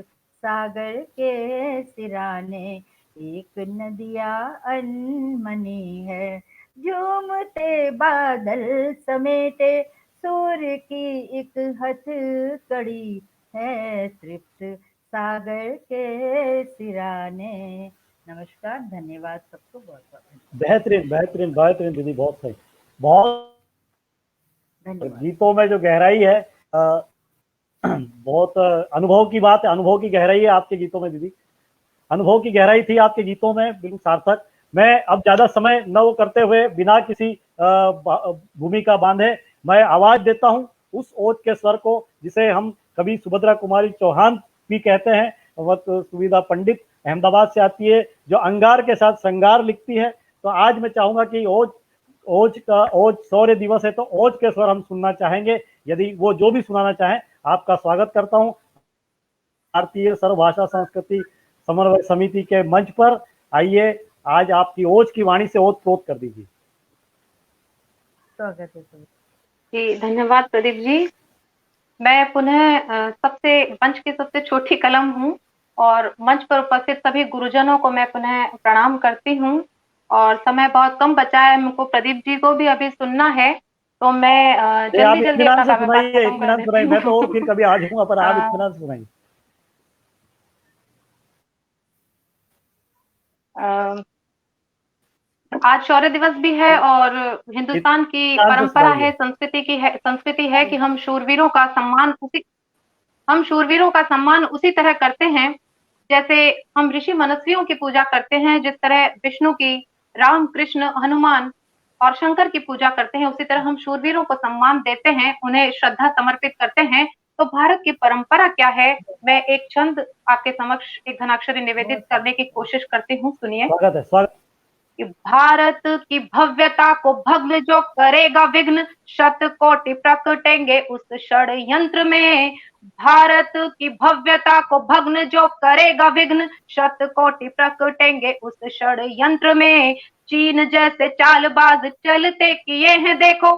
Speaker 5: सागर के सिराने एक नदिया अनमनी है। झूमते बादल समेटे सूर्य की एक हथकड़ी है। तृप्त सागर के सिराने। नमस्कार, धन्यवाद सबको, बहुत बहुत
Speaker 2: बेहतरीन बेहतरीन बेहतरीन दीदी, बहुत सही। बहुत
Speaker 5: धन्यवाद।
Speaker 2: गीतों में जो गहराई है, बहुत अनुभव की बात है, अनुभव की गहराई है आपके गीतों में दीदी, अनुभव की गहराई थी आपके गीतों में, बिल्कुल सार्थक। मैं अब ज्यादा समय न वो करते हुए बिना किसी भूमिका बांधे मैं आवाज देता हूं उस ओज के स्वर को जिसे हम कभी सुभद्रा कुमारी चौहान भी कहते हैं। सुविधा पंडित अहमदाबाद से आती है, जो अंगार के साथ श्रृंगार लिखती है। तो आज मैं चाहूंगा कि ओज शौर्य दिवस है, तो ओज के स्वर हम सुनना चाहेंगे। यदि वो जो भी सुनाना चाहें, आपका स्वागत करता हूं भारतीय सर्वभाषा संस्कृति समन्वय समिति के मंच पर। आइए, आज आपकी ओज की वाणी से ओत-प्रोत कर दीजिए।
Speaker 5: स्वागत है
Speaker 3: जी, धन्यवाद प्रदीप जी। मैं पुनः मंच की सबसे छोटी कलम हूँ, और मंच पर उपस्थित सभी गुरुजनों को मैं पुनः प्रणाम करती हूँ। और समय बहुत कम बचा है, हमको प्रदीप जी को भी अभी सुनना है, तो मैं जल्दी जल्दी अपना बात खत्म कर देती हूँ।
Speaker 2: मैं तो फिर कभी आ जाऊंगा, पर आप इत्मीनान से सुनाइए।
Speaker 3: आज शौर्य दिवस भी है, और हिंदुस्तान की परंपरा है, संस्कृति है कि हम शूरवीरों का सम्मान उसी तरह करते हैं जैसे हम ऋषि मनस्वियों की पूजा करते हैं। जिस तरह विष्णु की, राम, कृष्ण, हनुमान और शंकर की पूजा करते हैं, उसी तरह हम शूरवीरों को सम्मान देते हैं, उन्हें श्रद्धा समर्पित करते हैं। तो भारत की परंपरा क्या है, मैं एक छंद आपके समक्ष एक घनाक्षरी निवेदित करने की कोशिश करती हूँ, सुनिए।
Speaker 2: स्वागत है, स्वागत।
Speaker 3: कि भारत की भव्यता को भग्न जो करेगा विघ्न, शत कोटि प्रकटेंगे उस षड्यंत्र में। भारत की भव्यता को भग्न जो करेगा विघ्न, शत कोटि प्रकटेंगे उस षड्यंत्र में। चीन जैसे चालबाज चलते किए हैं देखो,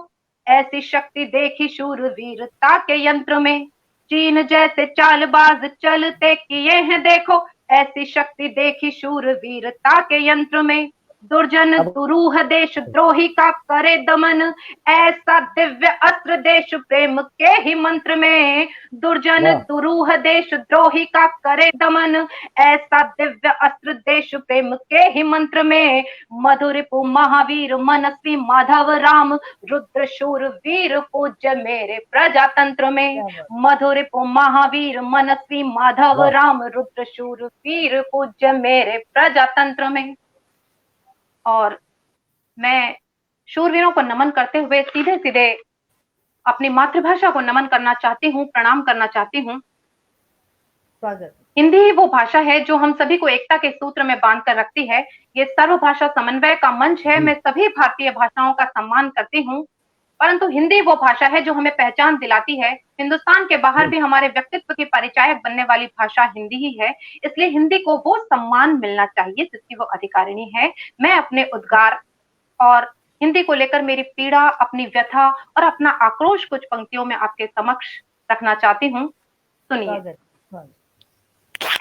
Speaker 3: ऐसी शक्ति देखी शूरवीरता के यंत्र में। चीन जैसे चालबाज चलते किए हैं देखो, ऐसी शक्ति देखी शूरवीरता के यंत्र में। दुर्जन दुरूह देश द्रोही का करे दमन, ऐसा दिव्य अस्त्र देश प्रेम के ही मंत्र में। दुर्जन दुरूह देश द्रोही का करे दमन, ऐसा दिव्य अस्त्र देश प्रेम के ही मंत्र में। मधुरिपु महावीर मनस्वी माधव राम, रुद्र शूर वीर पूज्य मेरे प्रजातंत्र में। मधुरिपु महावीर मनस्वी माधव राम, रुद्र शूर वीर पूज्य मेरे प्रजातंत्र में। और मैं शूरवीरों को नमन करते हुए सीधे सीधे अपनी मातृभाषा को नमन करना चाहती हूँ, प्रणाम करना चाहती हूँ।
Speaker 5: स्वागत।
Speaker 3: हिंदी ही वो भाषा है जो हम सभी को एकता के सूत्र में बांध कर रखती है। ये सर्वभाषा समन्वय का मंच है। मैं सभी भारतीय भाषाओं का सम्मान करती हूँ, परंतु हिंदी वो भाषा है जो हमें पहचान दिलाती है। हिंदुस्तान के बाहर भी हमारे व्यक्तित्व की परिचायक बनने वाली भाषा हिंदी ही है। इसलिए हिंदी को वो सम्मान मिलना चाहिए जिसकी वो अधिकारिणी है। मैं अपने उद्गार और हिंदी को लेकर मेरी पीड़ा, अपनी व्यथा और अपना आक्रोश कुछ पंक्तियों में आपके समक्ष रखना चाहती हूँ। सुनिए।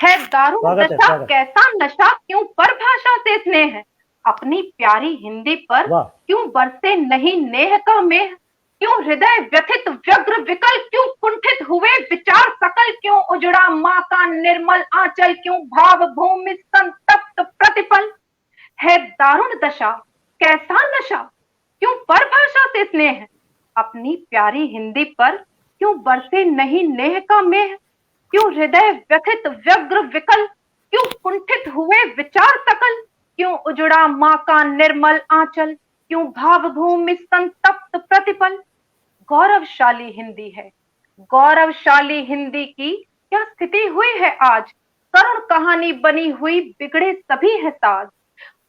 Speaker 3: है दारुण दशा कैसा नशा, क्यों पर भाषा से स्नेह है, अपनी प्यारी हिंदी पर क्यों बरसे नहीं नेह का मेह, क्यों हृदय व्यथित व्यग्र विकल, क्यों कुंठित हुए विचार सकल, क्यों उजड़ा माँ का निर्मल आंचल, क्यों भाव भूमि संतप्त प्रतिपल। है दारुण दशा कैसा नशा, क्यों पर भाषा से स्नेह है, अपनी प्यारी हिंदी पर क्यों बरसे नहीं नेह का मेह, क्यों हृदय व्यथित व्यग्र विकल, क्यों कुंठित हुए विचार सकल, क्यों उजड़ा माँ का निर्मल आंचल, क्यों भाव भूमि संतप्त प्रतिपल। गौरवशाली हिंदी है, गौरवशाली हिंदी की क्या स्थिति हुई है आज, करुण कहानी बनी हुई बिगड़े सभी है साज।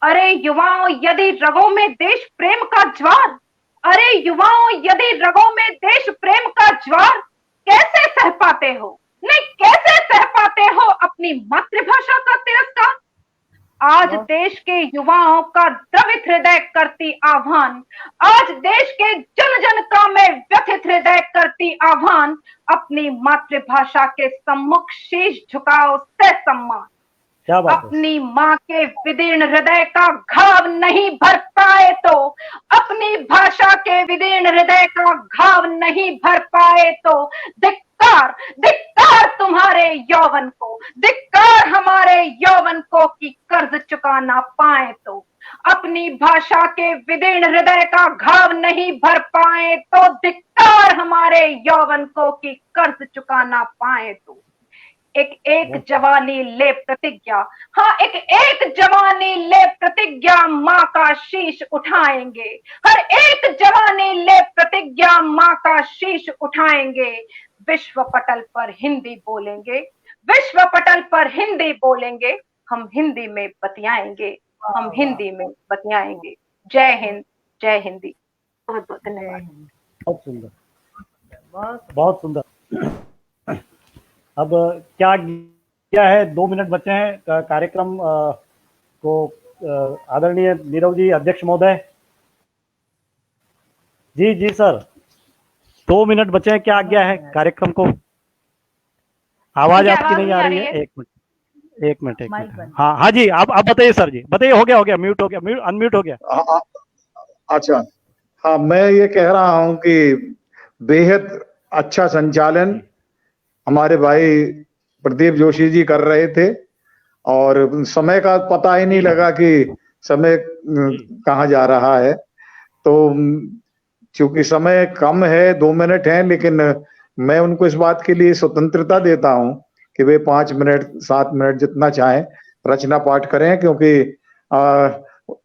Speaker 3: अरे युवाओं यदि रगों में देश प्रेम का ज्वार, अरे युवाओं यदि रगों में देश प्रेम का ज्वार, कैसे सह पाते हो, नहीं कैसे सह पाते हो अपनी मातृभाषा का तिरस्कार। आज देश के युवाओं का द्रवित हृदय करती आह्वान, आज देश के जन जन का मैं व्यथित हृदय करती आह्वान, अपनी मातृभाषा के सम्मुख शीश झुकाओ ससम्मान। अपनी माँ के विदीर्ण हृदय का घाव नहीं भर पाए तो, अपनी भाषा के विदीर्ण हृदय का घाव नहीं भर पाए तो, धिक्कार धिक्कार तुम्हारे यौवन को, धिक्कार हमारे यौवन को कि कर्ज चुका ना पाए तो। अपनी भाषा के विदीर्ण हृदय का घाव नहीं भर पाए तो, धिक्कार हमारे यौवन को कि कर्ज चुका ना पाए तो। एक जवानी ले प्रतिज्ञा, हाँ एक जवानी ले प्रतिज्ञा, माँ का शीश उठाएंगे, हर एक जवानी ले प्रतिज्ञा, माँ का शीश उठाएंगे। विश्व पटल पर हिंदी बोलेंगे, विश्व पटल पर हिंदी बोलेंगे, हम हिंदी में बतियाएंगे, हम हिंदी में बतियाएंगे। जय हिंद, जय हिंदी। बहुत बहुत धन्यवाद।
Speaker 2: बहुत सुंदर, बहुत सुंदर। अब क्या है, 2 मिनट बचे हैं कार्यक्रम को। आदरणीय नीरव जी, अध्यक्ष महोदय जी सर, 2 मिनट बचे हैं, क्या आज्ञा है कार्यक्रम को? आवाज आपकी नहीं आ रही है। एक मिनट। हाँ जी, आप बताइए सर जी, बताइए। हो गया म्यूट हो गया, अनम्यूट हो गया।
Speaker 4: अच्छा, हाँ, मैं ये कह रहा हूँ कि बेहद अच्छा संचालन हमारे भाई प्रदीप जोशी जी कर रहे थे और समय का पता ही नहीं लगा कि समय कहाँ जा रहा है। तो चूंकि समय कम है, 2 मिनट है, लेकिन मैं उनको इस बात के लिए स्वतंत्रता देता हूं कि वे 5 मिनट 7 मिनट जितना चाहें रचना पाठ करें, क्योंकि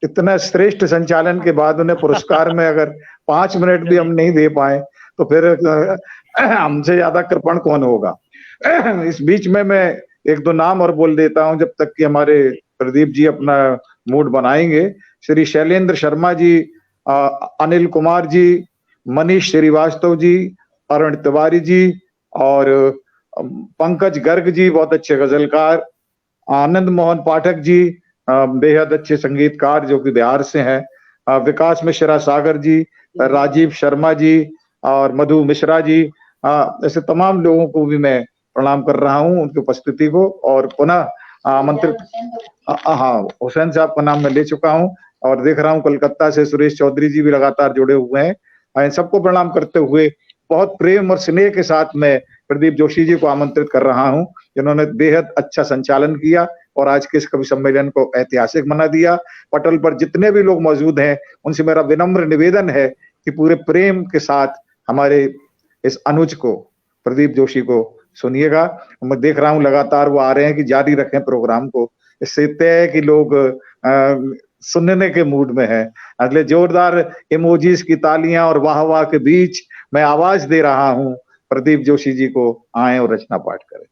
Speaker 4: इतना श्रेष्ठ संचालन के बाद उन्हें पुरस्कार में अगर 5 मिनट भी हम नहीं दे पाए तो फिर हमसे ज्यादा कृपण कौन होगा। इस बीच में मैं 1-2 नाम और बोल देता हूं जब तक कि हमारे प्रदीप जी अपना मूड बनाएंगे। श्री शैलेंद्र शर्मा जी, अनिल कुमार जी, मनीष श्रीवास्तव जी, अरुण तिवारी जी और पंकज गर्ग जी, बहुत अच्छे गजलकार, आनंद मोहन पाठक जी, बेहद अच्छे संगीतकार जो कि बिहार से हैं, विकास मिश्रा सागर जी, राजीव शर्मा जी और मधु मिश्रा जी, ऐसे तमाम लोगों को भी मैं प्रणाम कर रहा हूं, उनकी उपस्थिति को। और पुनः आमंत्रित, हाँ, हुसैन साहब का नाम मैं ले चुका हूं और देख रहा हूं कलकत्ता से सुरेश चौधरी जी भी लगातार जुड़े हुए हैं। इन सबको प्रणाम करते हुए बहुत प्रेम और स्नेह के साथ मैं प्रदीप जोशी जी को आमंत्रित कर रहा हूं, जिन्होंने बेहद अच्छा संचालन किया और आज के इस कवि सम्मेलन को ऐतिहासिक बना दिया। पटल पर जितने भी लोग मौजूद हैं उनसे मेरा विनम्र निवेदन है कि पूरे प्रेम के साथ हमारे इस अनुज को, प्रदीप जोशी को सुनिएगा। मैं देख रहा हूं लगातार वो आ रहे हैं कि जारी रखें प्रोग्राम को। इससे तय है कि लोग सुनने के मूड में हैं। अगले जोरदार इमोजीज की तालियां और वाह वाह के बीच मैं आवाज दे रहा हूं प्रदीप जोशी जी को, आए और रचना पाठ करें।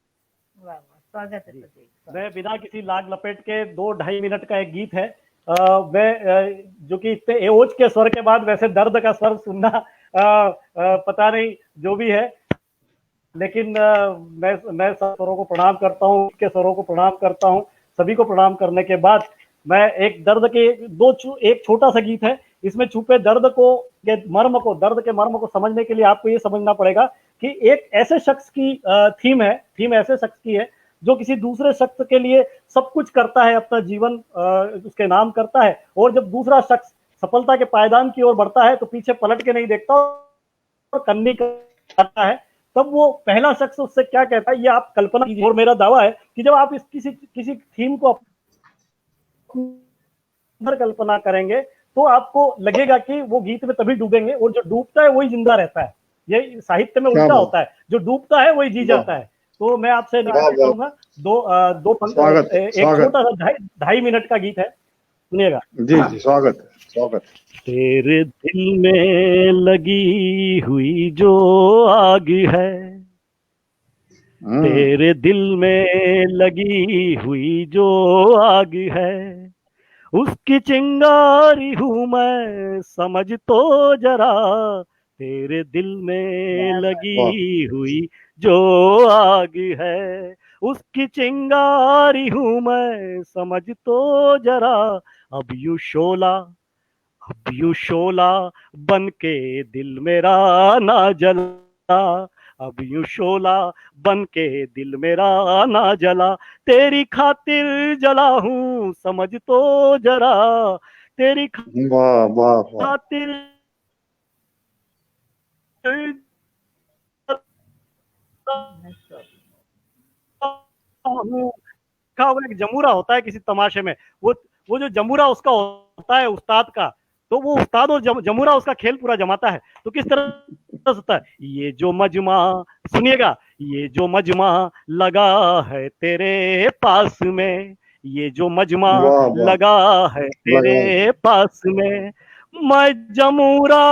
Speaker 5: वाह, स्वागत है प्रदीप।
Speaker 2: मैं बिना किसी लाग लपेट के 2-2.5 मिनट का एक गीत है, मैं जो कि इतने एओज के स्वर के बाद वैसे दर्द का स्वर सुनना पता नहीं जो भी है, लेकिन मैं सब स्वरों को प्रणाम करता हूँ, के स्वरों को प्रणाम करता हूँ। सभी को प्रणाम करने के बाद मैं एक दर्द के एक छोटा सा गीत है, इसमें छुपे दर्द के दर्द के मर्म को समझने के लिए आपको ये समझना पड़ेगा कि एक ऐसे शख्स की थीम ऐसे शख्स की है जो किसी दूसरे शख्स के लिए सब कुछ करता है, अपना जीवन उसके नाम करता है, और जब दूसरा शख्स सफलता के पायदान की ओर बढ़ता है तो पीछे पलट के नहीं देखता और कन्नी करता है, तब वो पहला शख्स उससे क्या कहता है ये आप कल्पना कीजिए। और मेरा दावा है कि जब आप किसी थीम को कल्पना करेंगे तो आपको लगेगा कि वो गीत में तभी डूबेंगे, और जो डूबता है वही जिंदा रहता है। ये साहित्य में उल्टा होता है, जो डूबता है वही जी जाता है। तो मैं आपसे निवेदन करूंगा, एक छोटा सा 2.5 मिनट का गीत है, सुनिएगा।
Speaker 4: जी जी, स्वागत।
Speaker 2: तेरे दिल में लगी हुई जो आग है, तेरे दिल में लगी हुई जो आग है, उसकी चिंगारी हूं मैं समझ तो जरा, तेरे दिल में लगी हुई जो आग है, उसकी चिंगारी हूं मैं समझ तो जरा, अब यूं शोला बन के दिल मेरा ना जला, अब यूं शोला बन के दिल मेरा ना जला, तेरी खातिर जला हूं समझ तो जरा, तेरी खातिर का वो एक जमूरा होता है किसी तमाशे में, वो जो जमूरा उसका होता है उस्ताद का, तो वो उस्ताद और जमूरा उसका खेल पूरा जमाता है। तो किस तरह होता है ये जो मजमा, सुनिएगा, ये जो मजमा लगा है तेरे पास में, ये जो मजमा लगा है तेरे पास में, मैं जमूरा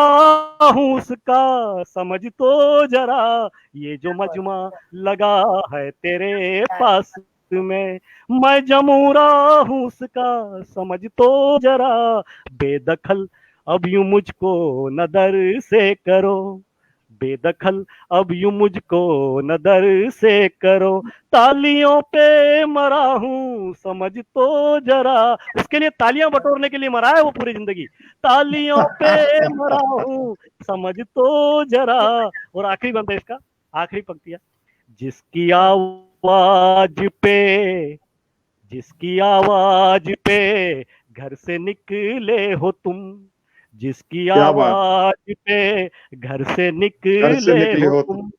Speaker 2: हूँ उसका समझ तो जरा, ये जो मजमा लगा है तेरे पास में, मैं जमूरा हूँ उसका समझ तो जरा, बेदखल अब यूं मुझको नदर से करो, बेदखल अब यूं मुझको नदर से करो, तालियों पे मरा हूं समझ तो जरा, उसके लिए तालियां बटोरने के लिए मरा है वो पूरी जिंदगी, तालियों पे मरा हूं समझ तो जरा। और आखिरी बंद है इसका, आखिरी पंक्तियां, जिसकी आवाज पे घर से निकले हो तुम, जिसकी आवाज पे घर से निकले हो तुम,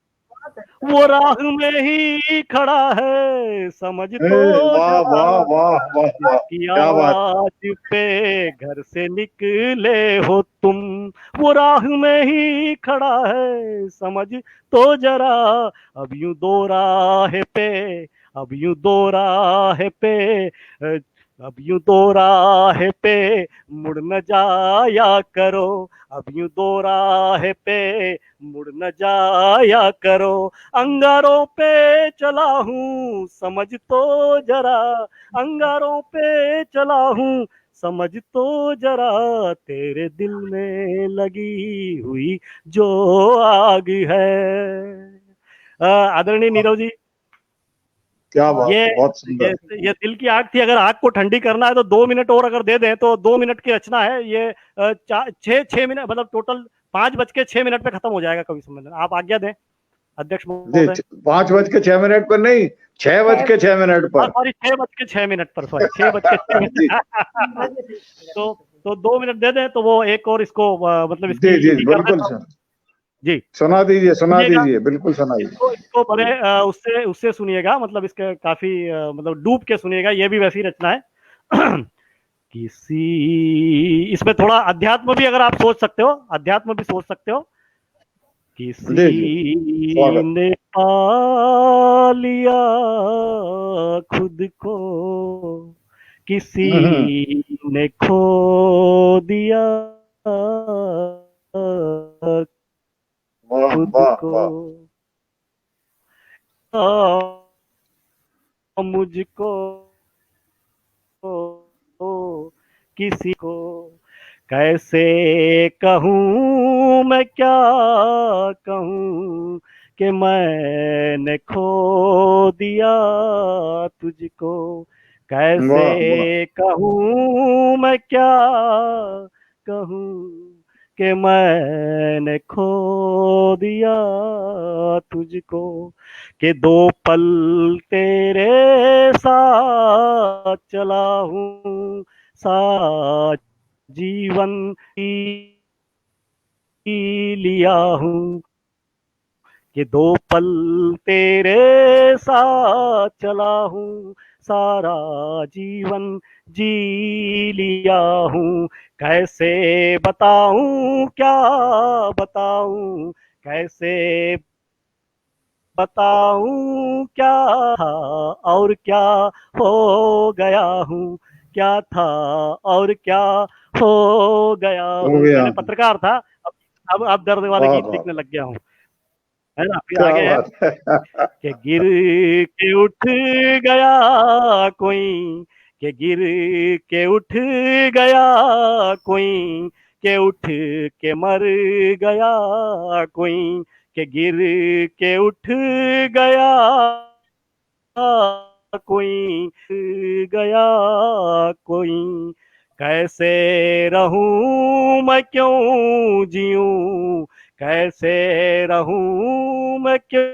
Speaker 2: वो राह में ही खड़ा है समझ तो जरा, की आवाज पे घर से निकले हो तुम, वो राह में ही खड़ा है समझ तो जरा, अब यूं दो राह पे, अब यूं दो राह पे, अब यूं दो राह पे मुड़ न जाया करो, अब यूं दो राह पे मुड़ न जाया करो, अंगारों पे चला हूँ समझ तो जरा, अंगारों पे चला हूँ समझ तो जरा, तेरे दिल में लगी हुई जो आग है। आदरणीय नीरव जी,
Speaker 4: क्या बात, बहुत सुंदर।
Speaker 2: ये दिल की आग थी, अगर आग को ठंडी करना है तो 2 मिनट और अगर दे दें तो 2 मिनट की रचना है ये, 6 मिनट मतलब टोटल 5:06 पे खत्म हो जाएगा कवि सम्मेलन। आप आज्ञा दें अध्यक्ष महोदय।
Speaker 4: 5:06 पर नहीं, 6:06 पर,
Speaker 2: सॉरी 6:06 पर, सॉरी 6:06 तो 2 मिनट दे दें तो वो एक और इसको मतलब इसकी
Speaker 4: जी बिल्कुल
Speaker 2: जी
Speaker 4: सुना दीजिए बिल्कुल सुनाइए।
Speaker 2: इसको बड़े उससे सुनिएगा, मतलब इसके काफी मतलब डूब के सुनिएगा, ये भी वैसी रचना है। इसमें थोड़ा अध्यात्म भी अगर आप सोच सकते हो, अध्यात्म भी सोच सकते हो। किसी ने पा लिया खुद को, किसी ने खो दिया
Speaker 4: वाह
Speaker 2: खुद
Speaker 4: वाह
Speaker 2: को,
Speaker 4: वाह।
Speaker 2: मुझको किसी को कैसे कहूँ, मैं क्या कहूँ कि मैंने खो दिया तुझको, कैसे
Speaker 4: वाह वाह।
Speaker 2: कहूँ मैं क्या कहूँ कि मैंने खो दिया तुझको, कि दो पल तेरे साथ चला हूँ, साथ जीवन ही लिया हूँ, कि दो पल तेरे साथ चला हूँ, सारा जीवन जी लिया हूँ, कैसे बताऊँ क्या बताऊँ, कैसे बताऊँ क्या था और क्या हो गया हूँ, क्या था और क्या हो गया
Speaker 4: हो
Speaker 2: हूँ।
Speaker 4: गया।
Speaker 2: पहले पत्रकार था, अब दर्द वाले
Speaker 4: वाह
Speaker 2: गीत
Speaker 4: वाह,
Speaker 2: लिखने लग गया हूँ, है ना। फिर
Speaker 4: क्या
Speaker 2: आगे है
Speaker 4: बात है।
Speaker 2: कि गिर के उठ गया कोई, कि गिर के उठ गया कोई, के उठ के मर गया कोई, के गिर के उठ गया कोई, गया कोई, कैसे रहूं मैं क्यों जीऊं, कैसे रहूं मैं क्यों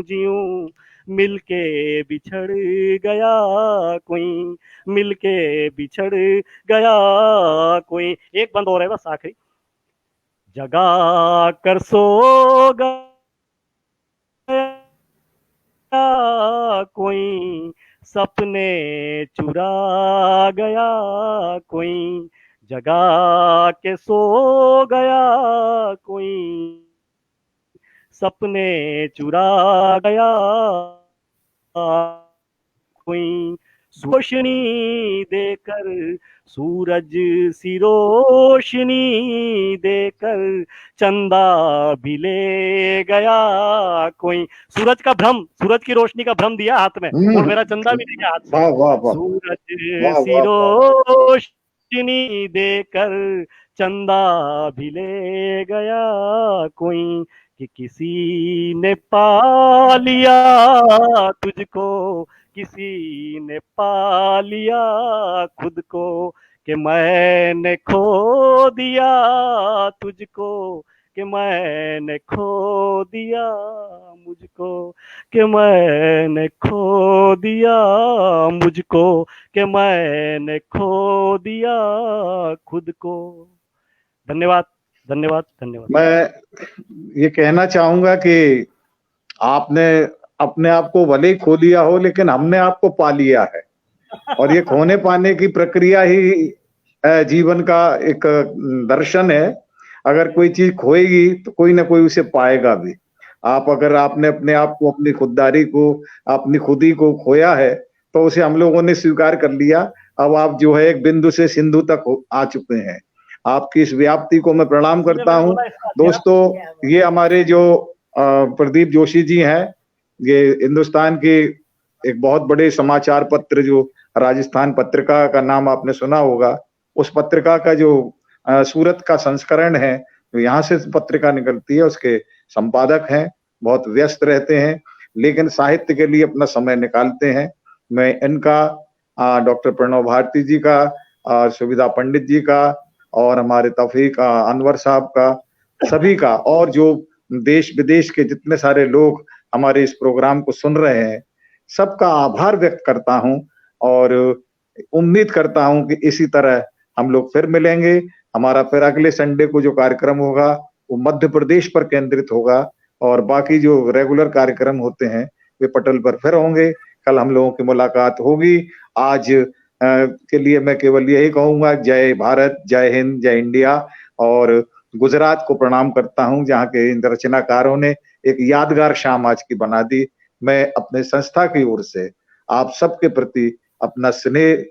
Speaker 2: जीऊं, मिलके बिछड़ गया कोई, मिलके बिछड़ गया कोई। एक बंद और है बस आखिरी, जगा कर सो गया कोई, सपने चुरा गया कोई, जगा के सो गया कोई, सपने चुरा गया कोई, रोशनी देकर सूरज सी रोशनी देकर चंदा भी ले गया कोई, सूरज का भ्रम, सूरज की रोशनी का भ्रम दिया हाथ में और मेरा चंदा भी ले गया हाथ से,
Speaker 4: वाह वाह वाह
Speaker 2: सूरज
Speaker 4: वाह
Speaker 2: सी
Speaker 4: वाह वाह।
Speaker 2: रोशनी देकर चंदा भी ले गया कोई, कि किसी ने पा लिया तुझको, किसी ने पा लिया खुद को, कि मैंने खो दिया तुझको, कि मैंने खो दिया मुझको, कि मैंने खो दिया मुझको, कि मैंने खो दिया खुद को। धन्यवाद धन्यवाद धन्यवाद।
Speaker 4: मैं ये कहना चाहूंगा कि आपने अपने आप को भले ही खो लिया हो, लेकिन हमने आपको पा लिया है, और ये खोने पाने की प्रक्रिया ही जीवन का एक दर्शन है। अगर कोई चीज खोएगी तो कोई ना कोई उसे पाएगा भी। अगर आपने अपने आप को, अपनी खुददारी को, अपनी खुदी को खोया है, तो उसे हम लोगों ने स्वीकार कर लिया। अब आप जो है एक बिंदु से सिंधु तक आ चुके हैं। आपकी इस व्याप्ति को मैं प्रणाम करता हूं। दोस्तों, ये हमारे जो प्रदीप जोशी जी हैं, ये हिंदुस्तान के एक बहुत बड़े समाचार पत्र, जो राजस्थान पत्रिका का नाम आपने सुना होगा, उस पत्रिका का जो सूरत का संस्करण है, जो यहाँ से पत्रिका निकलती है, उसके संपादक हैं। बहुत व्यस्त रहते हैं, लेकिन साहित्य के लिए अपना समय निकालते हैं। मैं इनका, डॉक्टर प्रणव भारती जी का, सुविधा पंडित जी का, और हमारे तौफीक अनवर साहब का, सभी का, और जो देश विदेश के जितने सारे लोग हमारे इस प्रोग्राम को सुन रहे हैं, सबका आभार व्यक्त करता हूं, और उम्मीद करता हूं कि इसी तरह हम लोग फिर मिलेंगे। हमारा फिर अगले संडे को जो कार्यक्रम होगा वो मध्य प्रदेश पर केंद्रित होगा, और बाकी जो रेगुलर कार्यक्रम होते हैं वे पटल पर फिर होंगे। कल हम लोगों की मुलाकात होगी। आज के लिए मैं केवल यही कहूंगा, जय भारत, जय हिंद, जय इंडिया। और गुजरात को प्रणाम करता हूं, जहाँ के इन रचनाकारों ने एक यादगार शाम आज की बना दी। मैं अपने संस्था की ओर से आप सबके प्रति अपना स्नेह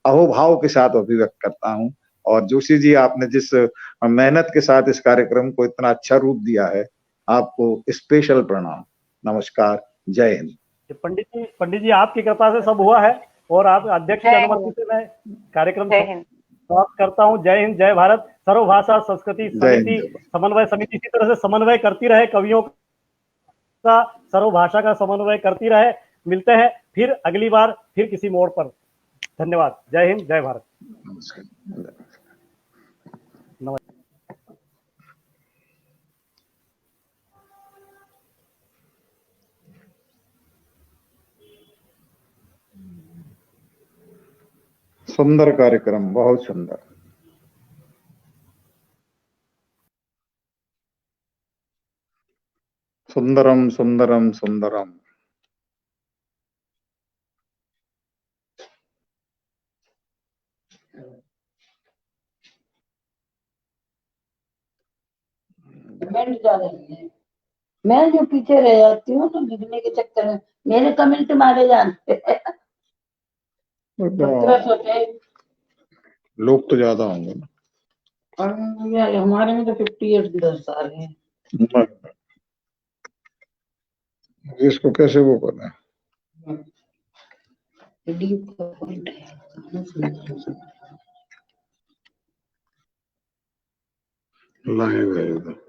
Speaker 4: अहोभाव के साथ अभिव्यक्त करता हूं। और जोशी जी, आपने जिस मेहनत के साथ इस कार्यक्रम को इतना अच्छा रूप दिया है, आपको स्पेशल प्रणाम। नमस्कार, जय हिंद।
Speaker 2: पंडित जी आपकी कृपा से सब हुआ है और आप अध्यक्ष की
Speaker 3: जय
Speaker 2: अनुमति से मैं कार्यक्रम
Speaker 3: जय हिंद।
Speaker 2: समाप्त करता हूं। जय हिंद, जय भारत। सर्वभाषा संस्कृति
Speaker 4: जय
Speaker 2: समिति
Speaker 4: हिंद।
Speaker 2: समन्वय समिति इसी तरह से समन्वय करती रहे, कवियों का सर्वभाषा का समन्वय करती रहे। मिलते हैं फिर अगली बार, फिर किसी मोड़ पर। धन्यवाद। जय हिंद, जय भारत।
Speaker 4: नमस्कार। सुंदर कार्यक्रम, बहुत सुंदर। सुंदरम सुंदरम सुंदरम।
Speaker 7: कमेंट ज्यादा नहीं है, मैं जो पीछे रह जाती हूँ तो लिखने के चक्कर में मेरे कमेंट मारे जाते हैं।
Speaker 4: लोग तो ज्यादा होंगे ना,
Speaker 7: और यार हमारे में तो 58 साल है।
Speaker 4: इसको कैसे वो करना है?
Speaker 7: डीप का पॉइंट है।
Speaker 4: लाइव है।